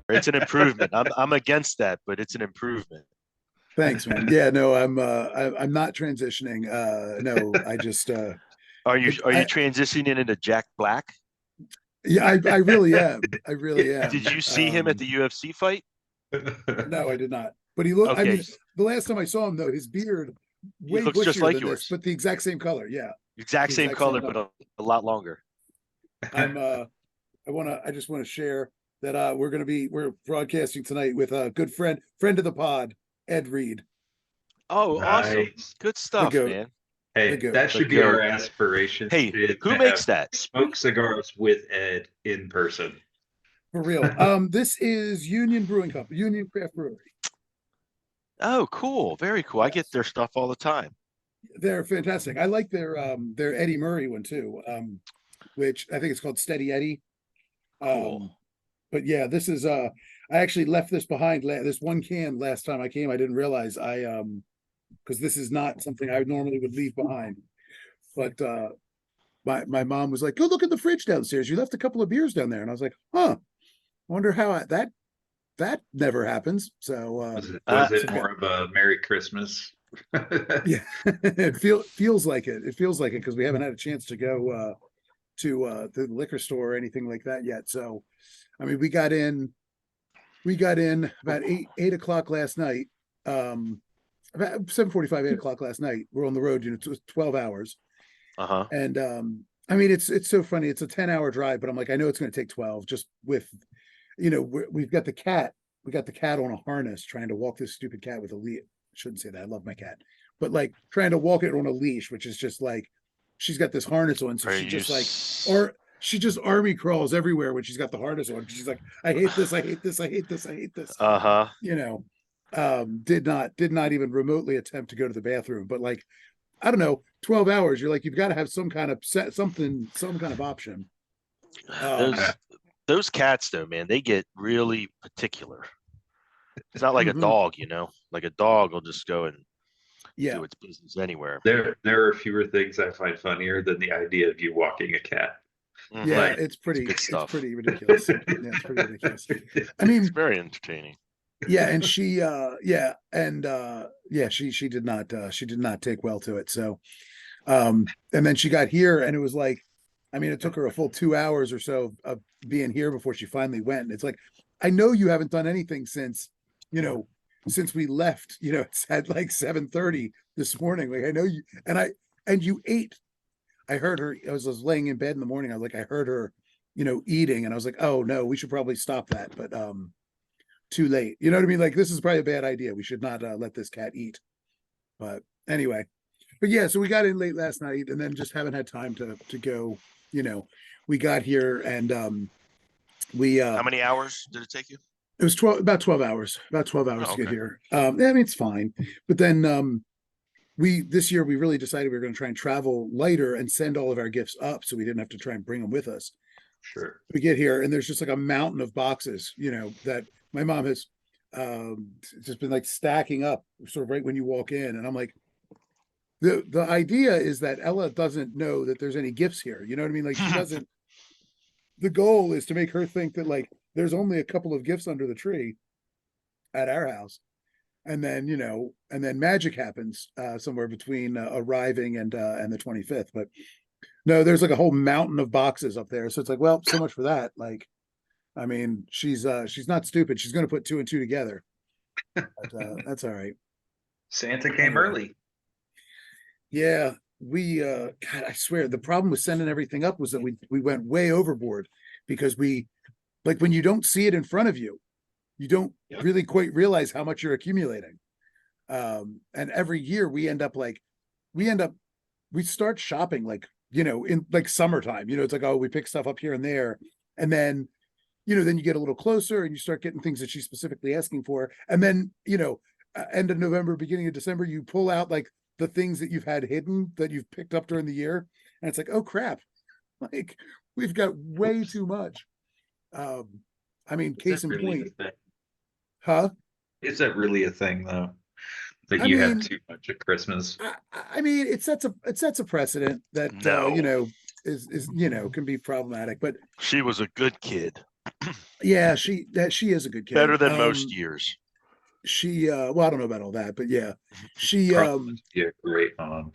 It's an improvement. I'm against that, but it's an improvement. Thanks, man. Yeah, no, I'm not transitioning. No, Are you I transitioning into Jack Black? yeah, I really am. I really Did am. you see him at the UFC fight? No, I did not. But he looked. I Okay, mean, the last time I saw him, though, his beard he way looks just bushier like than this, yours. but the exact same color. Yeah, Exact the same exact same color, but color. a lot longer. I'm. I just want to share that we're broadcasting tonight with a good friend of the pod, Ed Reed, Oh, awesome. Nice. Good the stuff, goat, man. the Hey, goat. that The should be our goat. aspiration Hey, is who to makes have that? smoke cigars with Ed in person. For real. This is Union Brewing Company, Union Craft Brewery. Oh, cool. Very cool. I get Yes, their stuff all the time. they're fantastic. I like their Eddie Murray one too, which I think it's called Steady Eddie. Cool. But yeah, this is I actually left this behind. This one can last time I came. I didn't realize because this is not something I normally would leave behind. But my mom was like, "Go look at the fridge downstairs. You left a couple of beers down there," and I was like, "Huh, wonder how that never happens." So Uh, Was it's it okay. more of a Merry Christmas? Yeah, it feels like it. It feels like it because we haven't had a chance to go to the liquor store or anything like that yet. So, I mean, we got in about eight o'clock last night. About 7:45, 8 o'clock last night. We're on the road, it was 12 hours. uh-huh. And I mean, it's so funny. It's a 10-hour drive, but I'm like, I know it's going to take 12 just with, we've got the cat. We got the cat on a harness trying to walk this stupid cat with a leash. Shouldn't say that. I love my cat, but like trying to walk it on a leash, which is just like she's got this harness on. So Are she you just like, or she just army crawls everywhere when she's got the harness on. She's like, I hate this. I hate this. I hate this. I hate this. Uh-huh. You know, did not even remotely attempt to go to the bathroom, but like, I don't know, 12 hours, you're like, you've got to have some kind of some kind of option. Um, Those those cats though, man, they get really particular. It's not like a mhm, dog, Like a dog will just go and yeah, do its business anywhere. There are fewer things I find funnier than the idea of you walking a cat. yeah, Hmm. Like, it's It's pretty, good it's stuff. pretty ridiculous. Yeah, it's pretty ridiculous. I It's mean, very entertaining. yeah, and yeah, and yeah, she did not take well to it. So and then she got here and it was like, I mean, it took her a full 2 hours or so of being here before she finally went. And it's like, I know you haven't done anything since, you know, since we left, it's at like 7:30 this morning. Like I know you and you ate. I heard her, I was laying in bed in the morning. I was like, I heard her, eating, and I was like, oh no, we should probably stop that. But too late. You know what I mean? Like this is probably a bad idea. We should not let this cat eat. But anyway, but yeah, so we got in late last night and then just haven't had time to go, you know. We got here and we How many hours did it take you? it was 12 hours, about 12 hours Oh, to get okay. here. I mean it's fine. But then we this year we really decided we were going to try and travel lighter and send all of our gifts up so we didn't have to try and bring them with us. sure. We get here and there's just like a mountain of boxes, that my mom has just been like stacking up sort of right when you walk in. And I'm like, the idea is that Ella doesn't know that there's any gifts here. You know what I mean? Like she doesn't. The goal is to make her think that like there's only a couple of gifts under the tree at our house, and then and then magic happens somewhere between arriving and the 25th. But no, there's like a whole mountain of boxes up there. So it's like, well, so much for that. Like, I mean, she's not stupid. She's going to put two and two together. But that's all right. Santa came Anyway, early. yeah, we God, I swear the problem with sending everything up was that we went way overboard because we like when you don't see it in front of you, you don't Yep. really quite realize how much you're accumulating. And every year we end up we start shopping like, in like summertime. It's like, oh, we pick stuff up here and there. And then, then you get a little closer and you start getting things that she's specifically asking for. And then, end of November, beginning of December, you pull out like the things that you've had hidden that you've picked up during the year. And it's like, oh crap, like we've got way Oops. too much. Um, I mean, Is that case in really point, a thing? huh? Is that really a thing though? That I you have mean, too much at Christmas? I mean, it sets a precedent that No, is can be problematic. But she was a good kid. Yeah, she is a good kid. Better than most years. She well, I don't know about all that, but yeah, she Carla must be a great mom.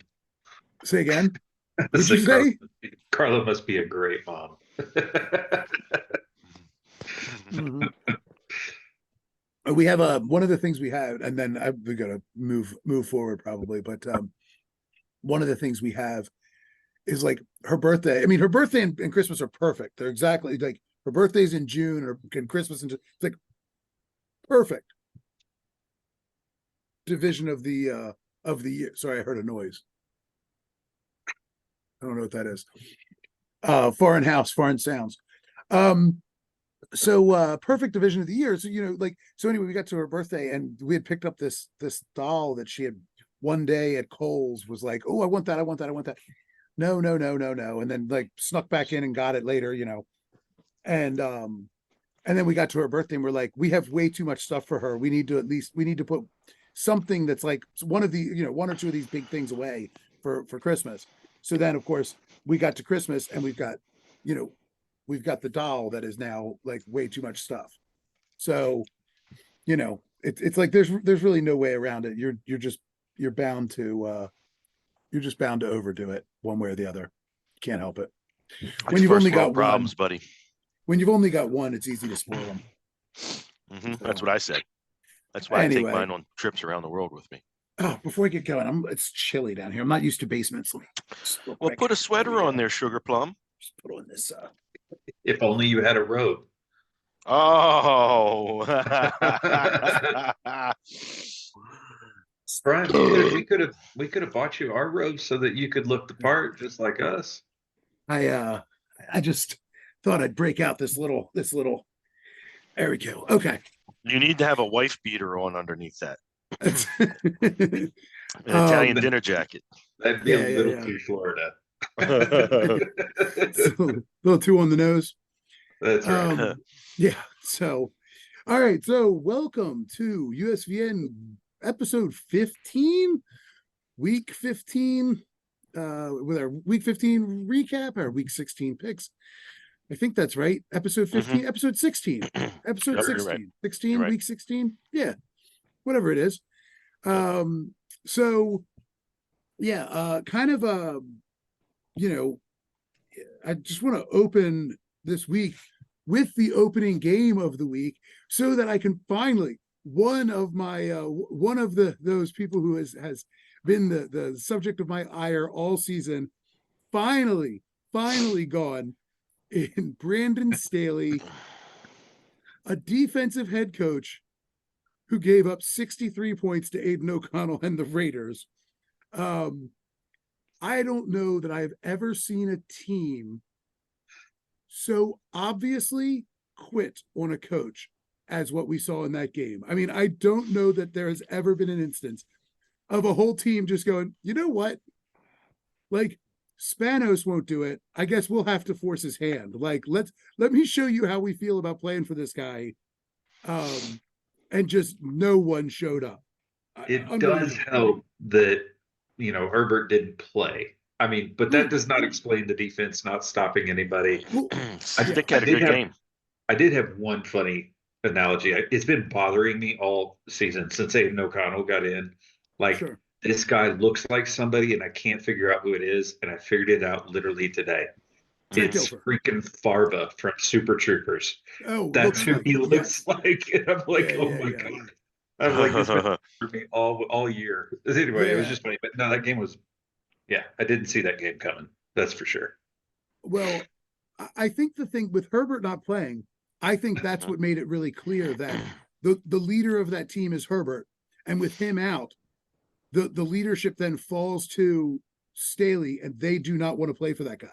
say again. I What'd you said say? Carla must be a great mom. Mhm. We have one of the things we have, and then we're gonna move forward probably, but one of the things we have is like her birthday. I mean, her birthday and Christmas are perfect. They're exactly like her birthday's in June or and Christmas and it's like perfect division of the year. Sorry, I heard a noise. I don't know what that is. Foreign house, foreign sounds. Um, so perfect division of the year. So like so anyway, we got to her birthday and we had picked up this doll that she had one day at Kohl's was like, oh, I want that, I want that, I want that. No, no, no, no, no. And then like snuck back in and got it later, and then we got to her birthday and we're like, we have way too much stuff for her. We need to put something that's like one of the, one or two of these big things away for Christmas. So then of course we got to Christmas and you know, we've got the doll that is now like way too much stuff. So, it's like there's really no way around it. You're bound to you're just bound to overdo it one way or the other. Can't help it. It's When you've only first world got problems, one, buddy. it's easy to spoil them. That's what I said. That's why I take Anyway, mine on trips around the world with me. oh, before I get going, it's chilly down here. I'm not used to basements. Let me just real Well, quick. put a sweater on there, Sugar Plum. Just put on this. If only you had a robe. Oh. Brian, we could have bought you our robes so that you could look the part just like us. I just thought I'd break out this little. There we go. Okay. You need to have a wife beater on underneath that. An Um, Italian dinner jacket. That'd be Yeah, a yeah, little yeah. too Florida. It's a little too on the nose. That's right. Yeah. So, all right. So, welcome to USVN episode 15, week 15, with our week 15 recap, our week 16 picks. I think that's right. Episode 15, episode 16, episode You're 16, right. 16, You're right. week 16. Yeah. Whatever it is. So yeah, kind of I just want to open this week with the opening game of the week so that I can finally one of those people who has been the subject of my ire all season finally gone in Brandon Staley, a defensive head coach who gave up 63 points to Aiden O'Connell and the Raiders. I don't know that I've ever seen a team so obviously quit on a coach as what we saw in that game. I mean, I don't know that there has ever been an instance of a whole team just going, you know what? Like, Spanos won't do it. I guess we'll have to force his hand. Like, let me show you how we feel about playing for this guy. And just no one showed up. It does help that Herbert didn't play. I mean, but that does not explain the defense not stopping anybody. Well, Stick had a good game. I did have one funny analogy. It's been bothering me all season since Aiden O'Connell got in. Like, sure. This guy looks like somebody, and I can't figure out who it is. And I figured it out literally today. It's freaking Farva from Super Troopers. Oh, that's who he looks like. And I'm like, oh my God. I'm like, this been for me all year. Anyway, it was just funny. But no, that game was, I didn't see that game coming. That's for sure. Well, I think the thing with Herbert not playing, I think that's what made it really clear that the leader of that team is Herbert. And with him out, the leadership then falls to Staley, and they do not want to play for that guy.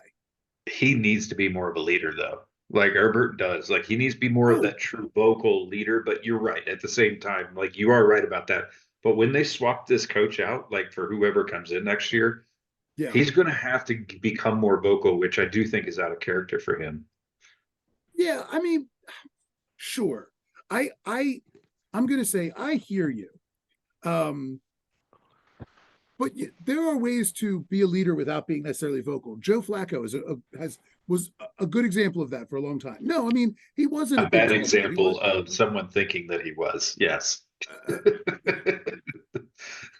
He needs to be more of a leader, though. Like Herbert does. Like, he needs to be more of that true vocal leader. But you're right. At the same time, like, you are right about that. But when they swap this coach out, like for whoever comes in next year, he's going to have to become more vocal, which I do think is out of character for him. Yeah, I mean, sure. I'm going to say I hear you. But there are ways to be a leader without being necessarily vocal. Joe Flacco has was a good example of that for a long time. No, I mean, he wasn't A a big bad talker, but he example was. of someone thinking that he was. Yes.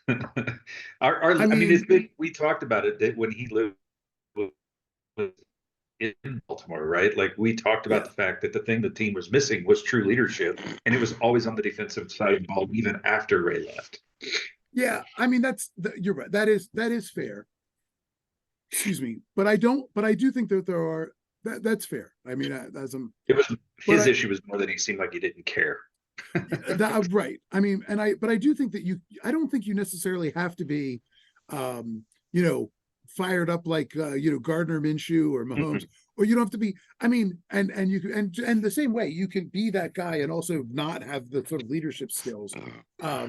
Uh, I I mean, it's mean, been, we talked about it that when he lived in Baltimore, right? Like we talked about yeah, the fact that the thing the team was missing was true leadership, and it was always on the defensive side of the ball, even after Ray left. yeah. I mean, you're right. That is fair. Excuse me, but I don't. But I do think that there are. That's fair. I mean, as I'm. It was But his issue was more that he seemed like he didn't care. right. I mean, but I do think that I don't think you necessarily have to be, um, fired up like, Gardner Minshew or Mahomes, or you don't have to be, I mean, and you can, and the same way you can be that guy and also not have the sort of leadership skills,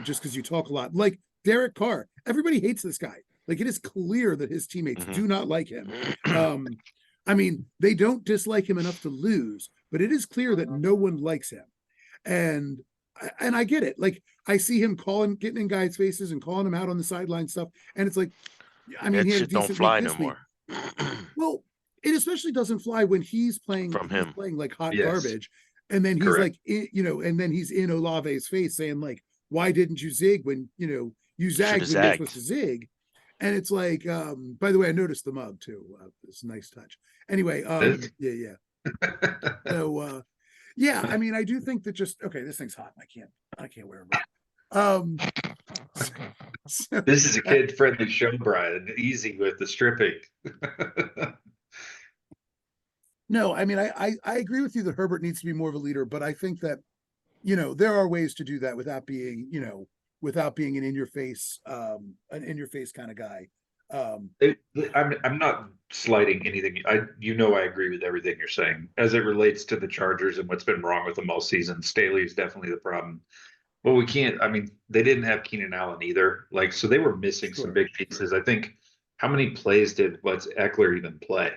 just because you talk a lot. Like Derek Carr, everybody hates this guy. Like it is clear that his teammates do not like him. I mean, they don't dislike him enough to lose, but it is clear that no one likes him. And I get it. Like I see him getting in guys' faces and calling them out on the sideline stuff. And it's like, I mean, That he had a shit don't decent week fly no this week. more. Well, it especially doesn't fly when he's playing From him. like hot Yes. garbage. And then he's Correct. like, and then he's in Olave's face saying like, why didn't you zig when, you zagged when you're supposed to zig? And it's like, by the way, I noticed the mug too. It's a nice touch. Anyway, yeah. So, yeah, I mean, I do think that okay, this thing's hot. I can't wear it. So, This is a kid-friendly show, Brian. Easy with the stripping. no, I mean, I agree with you that Herbert needs to be more of a leader, but I think that, there are ways to do that without being, an in your face kind of guy. I'm not slighting anything. I agree with everything you're saying as it relates to the Chargers and what's been wrong with them all season. Staley is definitely the problem. But we can't. I mean, they didn't have Keenan Allen either. Like, so they were missing some big pieces. I think. How many plays did Eckler even play?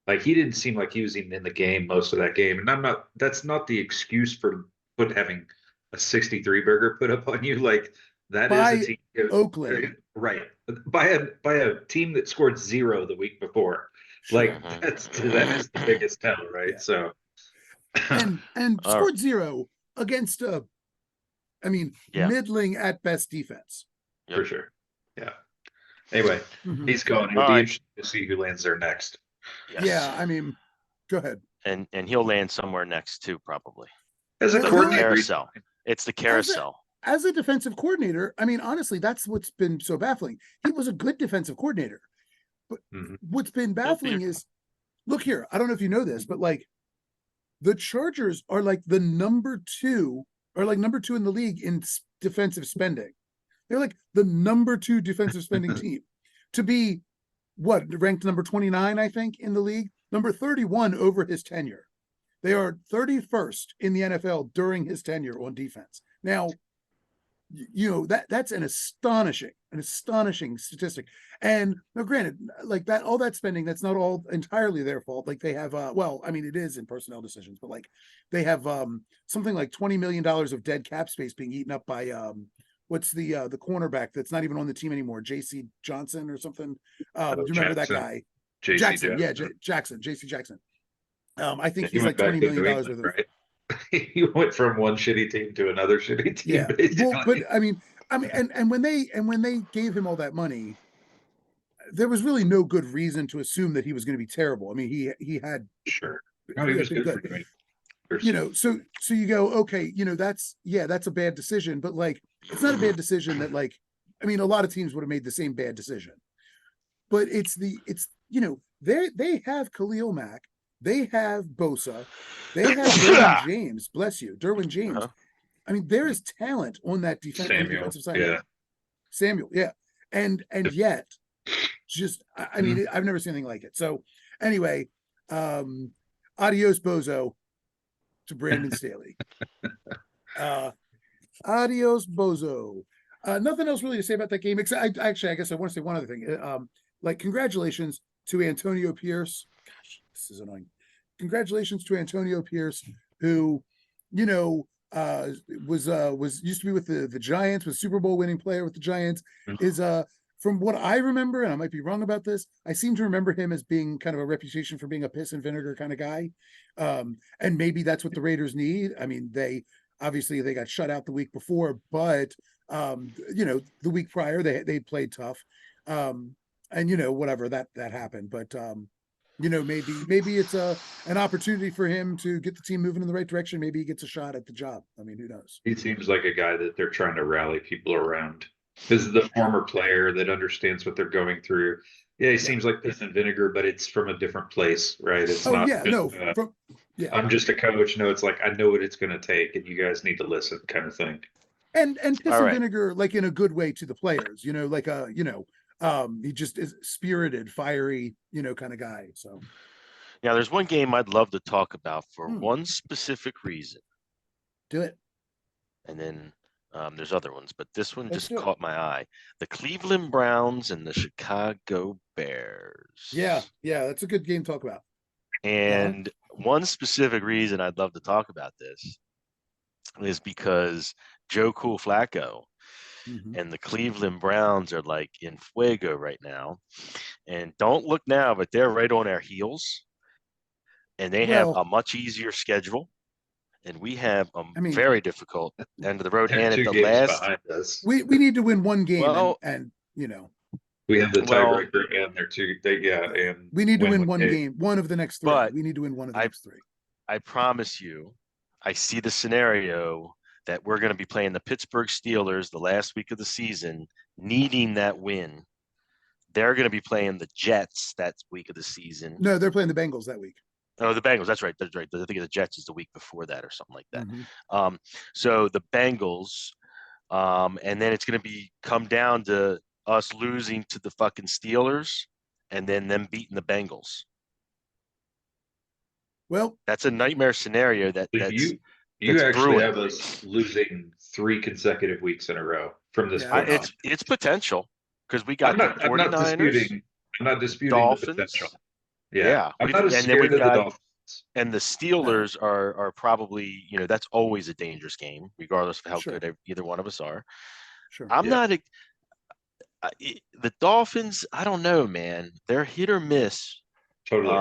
Like, he didn't seem like he was even in the game most of that game. And I'm not. That's not the excuse for having a 63 burger put up on you. Like, that is a team. Oakland. Right. By a team that scored 0 the week before. Like that is the biggest tell, right? Yeah. So and scored 0 against middling at best defense. For sure. Yeah. Anyway, he's going. It'll be interesting to see who lands there next. Yes. Yeah, I mean, go ahead. And he'll land somewhere next too, probably. As a coordinator. Carousel. It's the carousel. As a defensive coordinator, I mean, honestly, that's what's been so baffling. He was a good defensive coordinator. But what's been baffling is, look here, I don't know if you know this, but like the Chargers are like the number 2 in the league in defensive spending. They're like the number 2 defensive spending team to be ranked number 29, I think, in the league, number 31 over his tenure. They are 31st in the NFL during his tenure on defense. Now, that's an astonishing statistic. And now, granted, like that, all that spending, that's not all entirely their fault. Like they have, it is in personnel decisions, but like they have something like $20 million of dead cap space being eaten up by what's the cornerback that's not even on the team anymore, JC Johnson or something. Do you remember that guy? Jackson. Yeah, Jackson. JC Jackson. I think he's like $20 million worth of. Right? He went from one shitty team to another shitty team. Yeah, well, but I mean, and when they gave him all that money, there was really no good reason to assume that he was going to be terrible. I mean, he had No, he was good. So you go, okay, that's a bad decision, but like it's not a bad decision that like, I mean, a lot of teams would have made the same bad decision, but they have Khalil Mack. They have Bosa. They have Derwin James. Bless you, Derwin James. I mean, there is talent on that defensive side. Yeah. Samuel. Yeah. And yet, just, I mean, I've never seen anything like it. So anyway, adios, Bozo, to Brandon Staley. Adios, Bozo. Nothing else really to say about that game. Except, I guess I want to say one other thing. Congratulations to Antonio Pierce. Gosh, this is annoying. Congratulations to Antonio Pierce, who, was used to be with the Giants, was Super Bowl winning player with the Giants, is from what I remember, and I might be wrong about this, I seem to remember him as being kind of a reputation for being a piss and vinegar kind of guy. And maybe that's what the Raiders need. I mean, they obviously they got shut out the week before, but the week prior they played tough. And whatever that happened. But maybe it's an opportunity for him to get the team moving in the right direction. Maybe he gets a shot at the job. I mean, who knows? He seems like a guy that they're trying to rally people around. This is the former player that understands what they're going through. Yeah, he seems like piss and vinegar, but it's from a different place, right? It's Oh not yeah, just, no, yeah. I'm just a coach. No, it's like I know what it's going to take, and you guys need to listen, kind of thing. And piss All and right. vinegar, like in a good way to the players, like he just is spirited, fiery, kind of guy. So Now, there's one game I'd love to talk about for Hmm. one specific reason, do it. and then there's other ones, but this one Let's just do it. caught my eye: the Cleveland Browns and the Chicago Bears. Yeah, that's a good game to talk about. And one specific reason I'd love to talk about this is because Joe Cool Flacco Mhm. and the Cleveland Browns are like in fuego right now. And don't look now, but they're right on our heels. And they have Well, a much easier schedule. And we have a I mean, very difficult end of the road. They're And at two the games last, behind us. we need to win one game, well, and We have the well, tiebreaker, and they're two. And we need to win win one one game. game, one of the next three. but We need to win one of the I next three. I promise you, I see the scenario that we're going to be playing the Pittsburgh Steelers the last week of the season, needing that win. They're going to be playing the Jets that week of the season. No, they're playing the Bengals that week. Oh, the Bengals. That's right. That's right. I think the Jets is the week before that or something like that. Mhm. So the Bengals, and then it's going to be come down to us losing to the fucking Steelers, and then them beating the Bengals. Well, That's a nightmare scenario. So That's you actually brewing. have us losing 3 consecutive weeks in a row from this Yeah, point on. It's potential because we I'm got the not. I'm not 49ers, disputing. I'm not disputing the potential. Dolphins. Yeah, Yeah, I'm not as and then scared we've of the got Dolphins. and the no, Steelers are probably that's always a dangerous game, regardless of how sure, good either one of us are. sure. I'm Yeah. not the Dolphins. I don't know, man. They're hit or miss. Totally.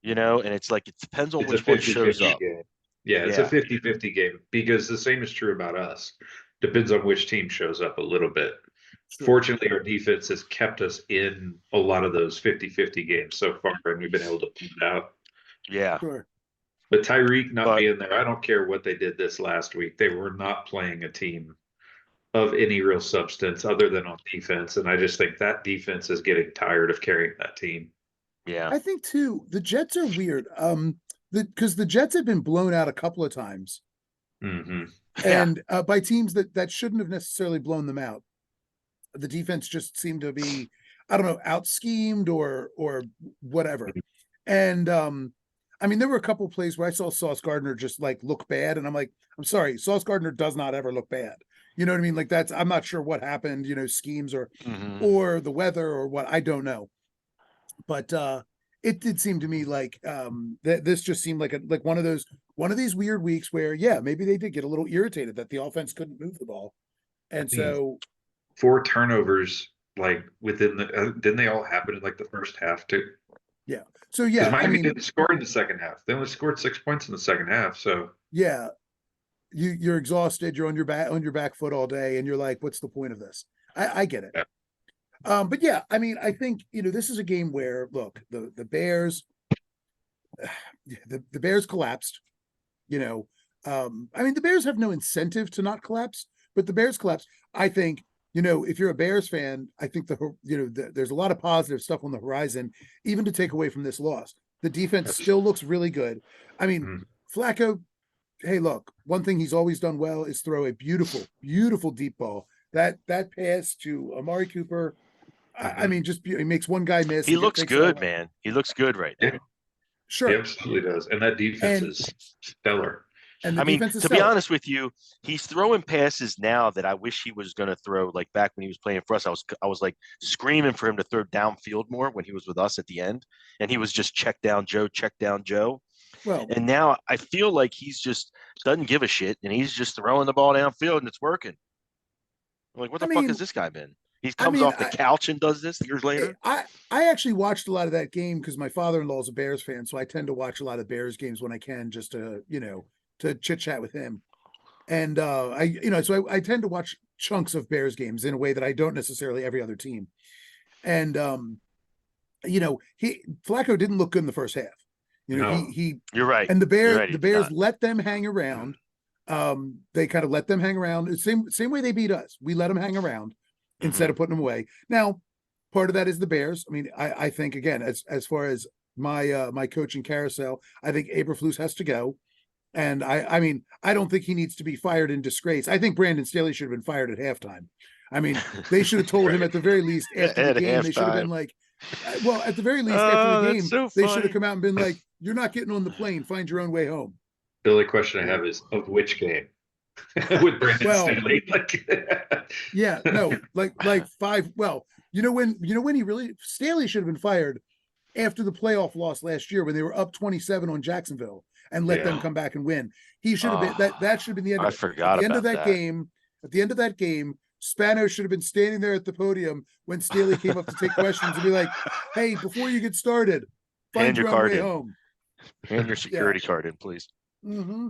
And it's like it depends on It's a which one shows 50-50 up. game. Yeah, it's a Yeah, 50-50 game because the same is true about us. Depends on which team shows up a little bit. Sure. Fortunately, our defense has kept us in a lot of those 50-50 games so far, and we've been able to pull it out. yeah. Sure. But Tyreek not But being there, I don't care what they did this last week. They were not playing a team of any real substance other than on defense. And I just think that defense is getting tired of carrying that team. yeah, I think too, the Jets are weird. Because the Jets have been blown out a couple of times, Mm-hmm. yeah, and by teams that shouldn't have necessarily blown them out. The defense just seemed to be, I don't know, out schemed or whatever. And I mean, there were a couple of plays where I saw Sauce Gardner just like look bad, and I'm like, I'm sorry, Sauce Gardner does not ever look bad. You know what I mean? Like I'm not sure what happened, schemes hmm or the weather or what, I don't know. But it did seem to me like that this just seemed like one of these weird weeks where maybe they did get a little irritated that the offense couldn't move the ball. And I mean, so 4 turnovers, like within didn't they all happen in like the first half too? yeah. So Because I Miami mean, didn't score in the second half. They only scored 6 points in the second half. So yeah, you're exhausted, you're on your back foot all day, and you're like, what's the point of this? I get it. yeah. But yeah, I mean, I think this is a game where look, the Bears the Bears collapsed. I mean, the Bears have no incentive to not collapse, but the Bears collapsed. I think, if you're a Bears fan, I think there's a lot of positive stuff on the horizon, even to take away from this loss. The defense still looks really good. I mean, Mhm. Flacco, hey, look, one thing he's always done well is throw a beautiful, beautiful deep ball. That pass to Amari Cooper, I mean, just he makes one guy miss. He looks takes it good, away. man. He looks good right now. Yeah, he Sure, absolutely does. And that defense and is stellar. and the I mean, defense is to be stellar. honest with you, he's throwing passes now that I wish he was going to throw. Like back when he was playing for us, I was like screaming for him to throw downfield more when he was with us at the end, and he was just check down Joe, check down Joe. Well, And now I feel like he's just doesn't give a shit, and he's just throwing the ball downfield, and it's working. I'm like, what I the fuck has mean, this guy been? He I comes mean, off the couch and does this years later. I actually watched a lot of that game because my father-in-law is a Bears fan, so I tend to watch a lot of Bears games when I can, just to to chit chat with him. And so I tend to watch chunks of Bears games in a way that I don't necessarily every other team. And he Flacco didn't look good in the first half. No. He You're right. and You're right. He the did Bears not. let them hang around. They kind of let them hang around. Same way they beat us. We let them hang around instead of putting them away. Now, part of that is the Bears. I mean, I think again, as far as my coaching carousel, I think Eberflus has to go. And I mean, I don't think he needs to be fired in disgrace. I think Brandon Staley should have been fired at halftime. I mean, they should have told him at the very least after the At game, they should have halftime. been like, well, at the very least after the Oh, that's game, so they should have funny. come out and been like, "You're not getting on the plane. Find your own way home." The only question I have is of which game with Brandon Well, Staley. Like, yeah, no, like five. Well, when he really Staley should have been fired after the playoff loss last year when they were up 27 on Jacksonville and let them yeah. come back and win. He should have been that should have been the end I of it. forgot about that. At the end of that game, Spano should have been standing there at the podium when Staley came up to take questions and be like, "Hey, before you get started, find Hand your your own card way in. home." Hand your security card in, please. Mm-hmm.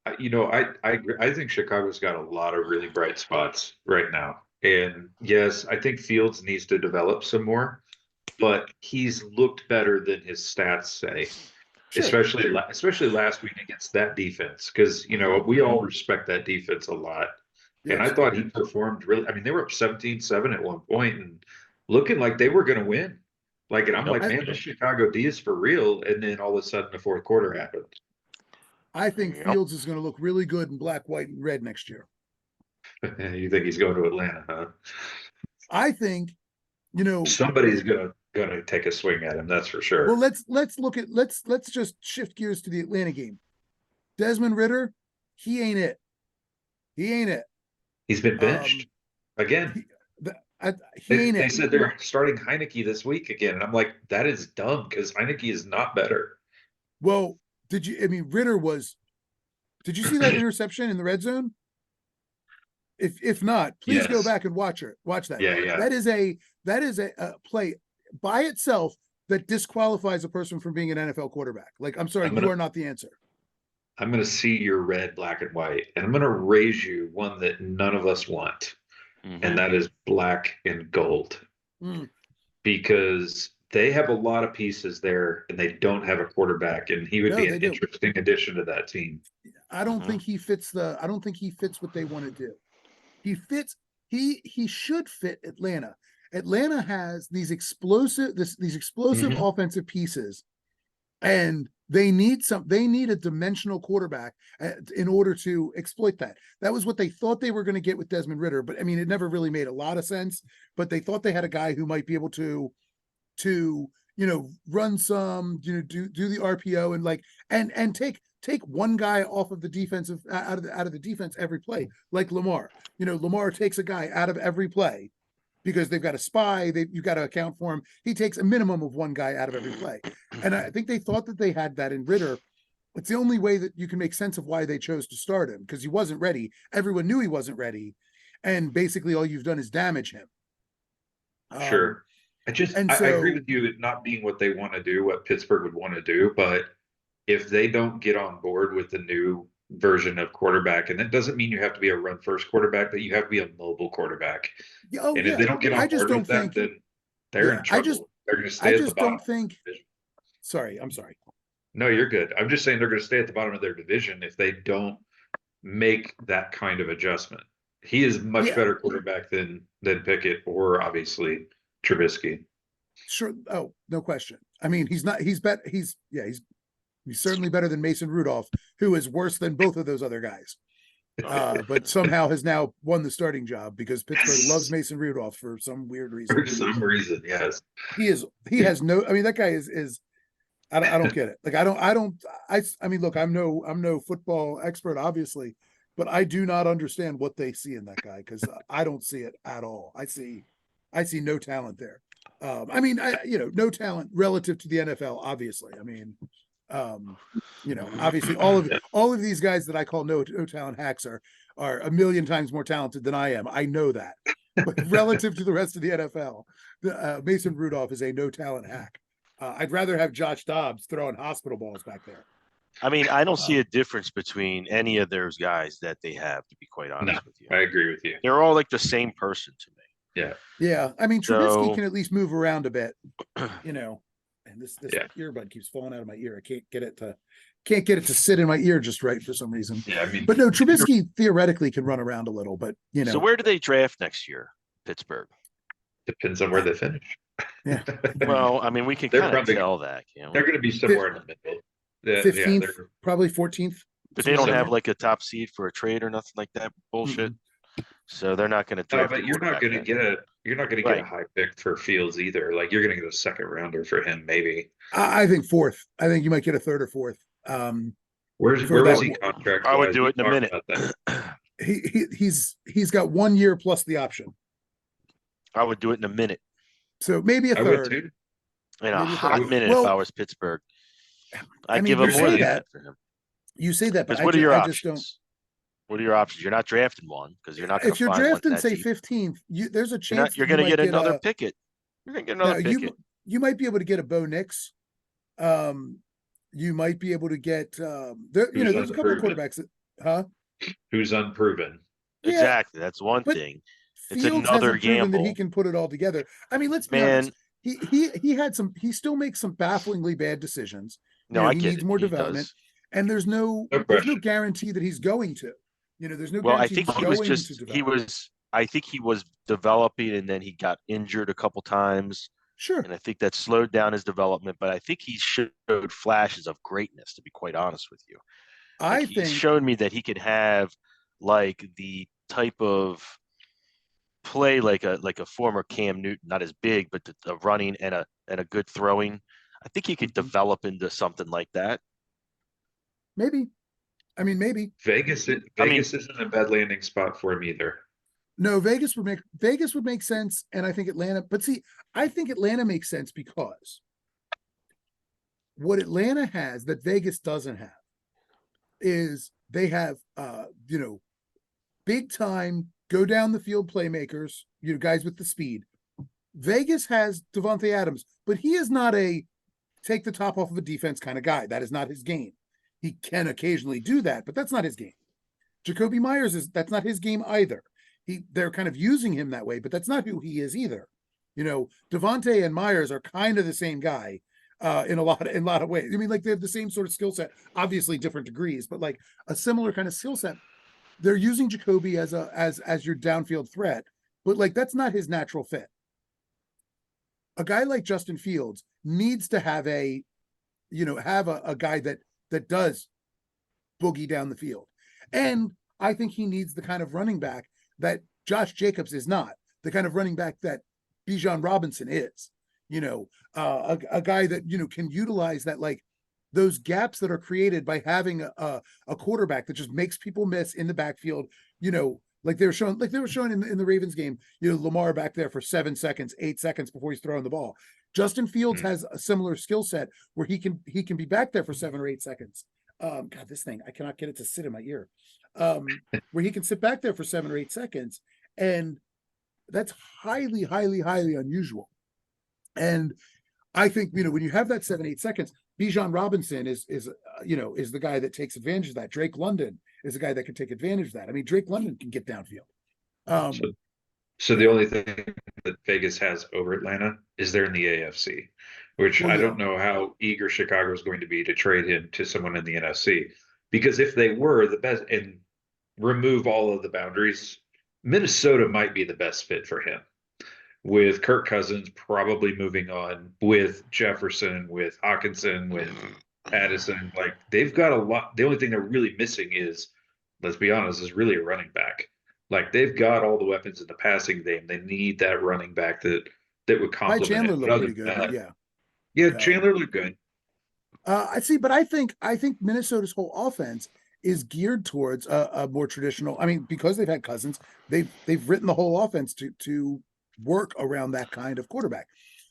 I think Chicago's got a lot of really bright spots right now. And yes, I think Fields needs to develop some more, but he's looked better than his stats say. Sure. Especially last week against that defense, because we all respect that defense a lot. And Yes. I thought he performed really. I mean, they were up 17-7 at one point and looking like they were going to win. Like, and I'm Yep. like, man, this Chicago D is for real. And then all of a sudden, the fourth quarter happened. I think Yep. Fields is going to look really good in black, white, and red next year. You think he's going to Atlanta, huh? I think, Somebody's gonna take a swing at him. That's for sure. well, let's just shift gears to the Atlanta game. Desmond Ritter, he ain't it. He ain't it. He's been benched again. He ain't They it. said they're starting Heineke this week again, and I'm like, that is dumb because Heineke is not better. Well, Ritter was. Did you see that interception in the red zone? If not, please go Yes. back and watch that. Yeah. That is a play by itself that disqualifies a person from being an NFL quarterback. Like, I'm sorry, you are not the answer. I'm gonna see your red, black, and white, and I'm gonna raise you one that none of us want, and that is black and gold. Because they have a lot of pieces there and they don't have a quarterback, and he would be an interesting addition to that team. I don't think he fits what they want to do. He should fit Atlanta. Atlanta has these explosive offensive pieces, and they need a dimensional quarterback in order to exploit that. That was what they thought they were going to get with Desmond Ritter, but I mean, it never really made a lot of sense. But they thought they had a guy who might be able to run some, do the RPO and take one guy off of the defensive out of the defense every play, like Lamar. Lamar takes a guy out of every play because they've got a spy. You've got to account for him. He takes a minimum of one guy out of every play. And I think they thought that they had that in Ritter. It's the only way that you can make sense of why they chose to start him, because he wasn't ready. Everyone knew he wasn't ready. And basically all you've done is damage him. Sure. I agree with you, it not being what they want to do, what Pittsburgh would want to do, but if they don't get on board with the new version of quarterback, and that doesn't mean you have to be a run first quarterback, but you have to be a mobile quarterback. If they don't get on board with that, then they're in trouble. They're going to stay at the bottom. Sorry, I'm sorry. No, you're good. I'm just saying they're going to stay at the bottom of their division if they don't make that kind of adjustment. He is much better quarterback than Pickett or obviously Trubisky. Sure. Oh, no question. I mean, he's certainly better than Mason Rudolph, who is worse than both of those other guys. But somehow has now won the starting job because Pittsburgh loves Mason Rudolph for some weird reason. For some reason, yes. He has no, I mean, that guy is I don't get it. Like, I mean, look, I'm no football expert, obviously, but I do not understand what they see in that guy, because I don't see it at all. I see no talent there. I mean, no talent relative to the NFL, obviously. I mean, obviously all of these guys that I call no talent hacks are a million times more talented than I am. I know that. but relative to the rest of the NFL, Mason Rudolph is a no talent hack. I'd rather have Josh Dobbs throwing hospital balls back there. I mean, I don't see a difference between any of those guys that they have, to be quite No, honest with you. I agree with you. They're all like the same person to me. Yeah. Yeah. I mean, So- Trubisky can at least move around a bit, you know. And this Yeah. earbud keeps falling out of my ear. I can't get it to sit in my ear just right for some reason. Yeah, I mean, But no, Trubisky theoretically can run around a little, but you know. So where do they draft next year? Pittsburgh. depends on where they finish. Yeah. Well, I mean, we can They're kind of probably- tell that, you know. They're going to be somewhere in the middle. Yeah, 15th, they're- probably 14th. But they don't somewhere have there. like a top seed for a trade or nothing like that bullshit. So they're not going to No, draft. but you're not going to get a Right. high pick for Fields either. Like you're going to get a second rounder for him, maybe. I think fourth. I think you might get a third or fourth. Where For was that- he contract? I would do it in a minute. He's got 1 year plus the option. I would do it in a minute, So maybe a I would third. too. in a Maybe a hot third. minute. Well, if I was Pittsburgh, I'd I mean, give you him say more than that, that for him. You say that, but Because what are your I options? just don't. What are your options? You're not drafting one because you're not. If you're find one drafting, that say deep. 15th, there's a You're, chance not, you're that you going to might get another a, picket. You're going to get now, another picket. you might be able to get a Bo Nix. You might be able to get there's a couple of unproven? quarterbacks that, huh? Who's unproven? Yeah, Exactly. That's one but thing. It's Fields another hasn't proven that he gamble. can put it all together. I mean, let's be Man, honest. He still makes some bafflingly bad decisions. no, You know, I he get needs it. more He development, does. and there's no question. guarantee that he's going to. There's no Well, I guarantee think he's he was going just to he develop. was. I think he was developing, and then he got injured a couple times, Sure. and I think that slowed down his development. But I think he showed flashes of greatness. To be quite honest with you, I like, he's think shown me that he could have like the type of play like a former Cam Newton, not as big, but the running and a good throwing. I think he could Mhm. develop into something like that. maybe. I mean, maybe. Vegas isn't a bad landing spot for him either. No, Vegas would make sense, and I think Atlanta. But see, I think Atlanta makes sense because what Atlanta has that Vegas doesn't have is they have big time go down the field playmakers, guys with the speed. Vegas has Devontae Adams, but he is not a take the top off of a defense kind of guy. That is not his game. He can occasionally do that, but that's not his game. Jacoby Myers that's not his game either. They're kind of using him that way, but that's not who he is either. Devontae and Myers are kind of the same guy in a lot of ways. I mean, like they have the same sort of skill set, obviously different degrees, but like a similar kind of skill set. They're using Jacoby as your downfield threat, but like that's not his natural fit. A guy like Justin Fields needs to have a guy that does boogie down the field. And I think he needs the kind of running back that Josh Jacobs is not, the kind of running back that Bijan Robinson is, a guy that, can utilize that, like those gaps that are created by having a quarterback that just makes people miss in the backfield, like they were showing in the Ravens game, Lamar back there for 7 seconds, 8 seconds before he's throwing the ball. Justin Fields has a similar skill set where he can be back there for 7 or 8 seconds. God, this thing, I cannot get it to sit in my ear. Where he can sit back there for 7 or 8 seconds. And that's highly, highly, highly unusual. And I think, when you have that 7, 8 seconds, Bijan Robinson is the guy that takes advantage of that. Drake London is the guy that can take advantage of that. I mean, Drake London can get downfield. So the only thing that Vegas has over Atlanta is they're in the AFC, which Well, I yeah. don't know how eager Chicago is going to be to trade him to someone in the NFC. Because if they were the best and remove all of the boundaries, Minnesota might be the best fit for him. With Kirk Cousins probably moving on, with Jefferson, with Hawkinson, with Addison, like they've got a lot. The only thing they're really missing is, let's be honest, is really a running back. Like they've got all the weapons in the passing game. They need that running back that would Ty complement Chandler it. But looked other pretty good, than but that- yeah. yeah, Chandler looked good. I see, but I think Minnesota's whole offense is geared towards a more traditional. I mean, because they've had Cousins, they've written the whole offense to work around that kind of quarterback.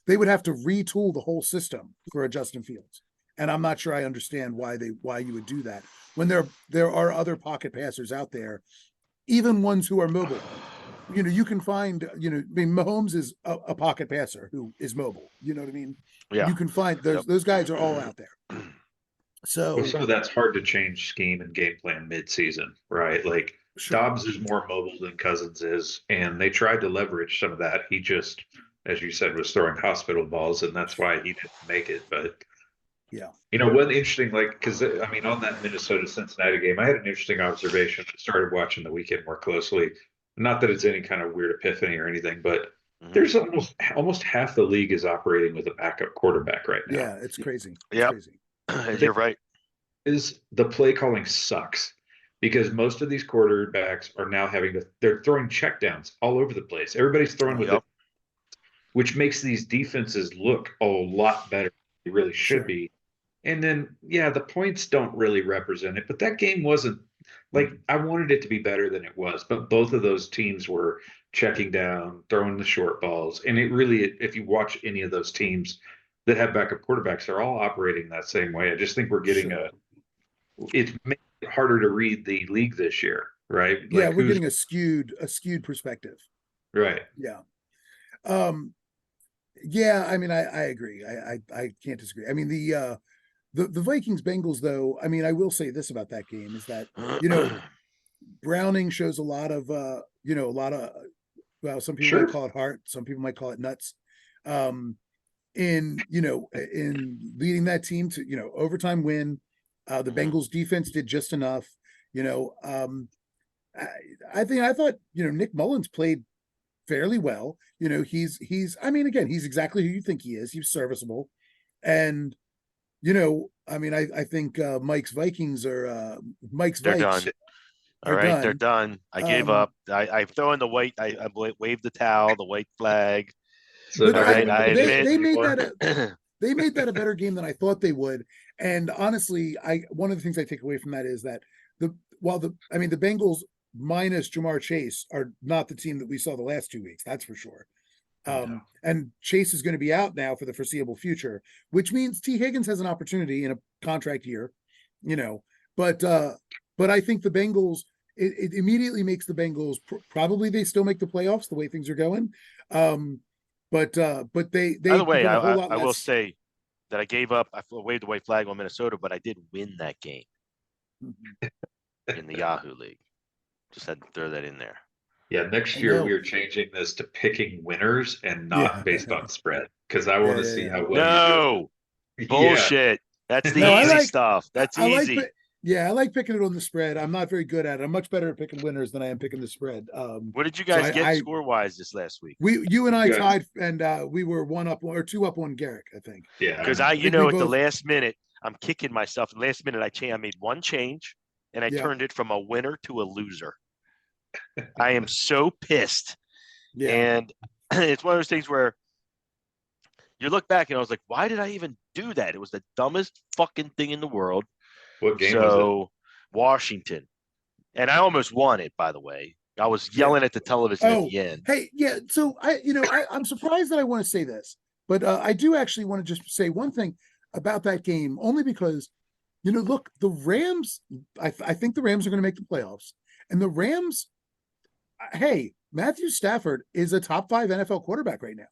They would have to retool the whole system for a Justin Fields, and I'm not sure I understand why you would do that when there are other pocket passers out there, even ones who are mobile, you can find, I mean, Mahomes is a pocket passer who is mobile. You know what I mean? Yeah. You can find Yep. those guys are all out there. Well, So some of that's hard to change scheme and game plan mid-season, right? Like sure, Dobbs is more mobile than Cousins is, and they tried to leverage some of that. He just, as you said, was throwing hospital balls, and that's why he didn't make it. But yeah, one interesting, like, because I mean, on that Minnesota Cincinnati game, I had an interesting observation. I started watching the weekend more closely. Not that it's any kind of weird epiphany or anything, but Mhm. there's almost half the league is operating with a backup quarterback right now. yeah, it's crazy. It's Yep. crazy. You're right. Is the play calling sucks because most of these quarterbacks are now they're throwing checkdowns all over the place. Everybody's throwing with it, Yep. which makes these defenses look a lot better than they really should Sure. be. And then, yeah, the points don't really represent it, but that game wasn't like I wanted it to be better than it was. But both of those teams were checking down, throwing the short balls. And it really, if you watch any of those teams that have backup quarterbacks, they're all operating that same way. I just think we're getting Sure. it's made it harder to read the league this year, right? Yeah, Like we're who's getting a skewed perspective. right. Yeah. Um, yeah, I mean, I agree. I can't disagree. I mean, the Vikings Bengals, though, I mean, I will say this about that game is that, Browning shows a lot of a lot of, well, some people might Sure. call it heart, some people might call it nuts. In leading that team to, overtime win. The Mhm. Bengals defense did just enough. You know, I, I thought, Nick Mullins played fairly well. I mean, again, he's exactly who you think he is. He's serviceable. And, I mean, I think Mike's They're Vikes done. All are right, they're done. done. I gave Um, up. I throw in the white. I waved the towel, the white flag. So but All now they right, don't have I a they admit. chance they made anymore. that a better game than I thought they would. And honestly, I one of the things I take away from that is that the Bengals minus Jamar Chase are not the team that we saw the last 2 weeks. That's for sure. No. And Chase is going to be out now for the foreseeable future, which means T. Higgins has an opportunity in a contract year, you know. But I think the Bengals, it immediately makes the Bengals probably they still make the playoffs the way things are going. But By they the way, become a whole I lot I will less. say that I gave up. I waved the white flag on Minnesota, but I did win that game in the Yahoo League. Just had to throw that in there. Yeah, next I year we know. are changing this to picking winners and not Yeah. based on spread because I want Yeah, to yeah, see yeah. how well you do. No Yeah. bullshit. That's the No, easy stuff. That's I like, easy. yeah, I like picking it on the spread. I'm not very good at it. I'm much better at picking winners than I am picking the spread. What did you So guys get score wise this last week? you and I Yeah. tied, and we were one up or two up on Garrick, I think. Yeah. Because I think we at the both, last minute, I'm kicking myself. The last minute, I made one change, and I yeah, turned it from a winner to a loser. I am so pissed, yeah. and it's one of those things where you look back and I was like, why did I even do that? It was the dumbest fucking thing in the world. What game was it? So Washington, and I almost won it. By the way, I was Yeah. yelling at the television at Oh, the end. hey, yeah. So I'm surprised that I want to say this, but I do actually want to just say one thing about that game, only because, look, the Rams. I think the Rams are going to make the playoffs, and the Rams. Hey, Matthew Stafford is a top 5 NFL quarterback right now.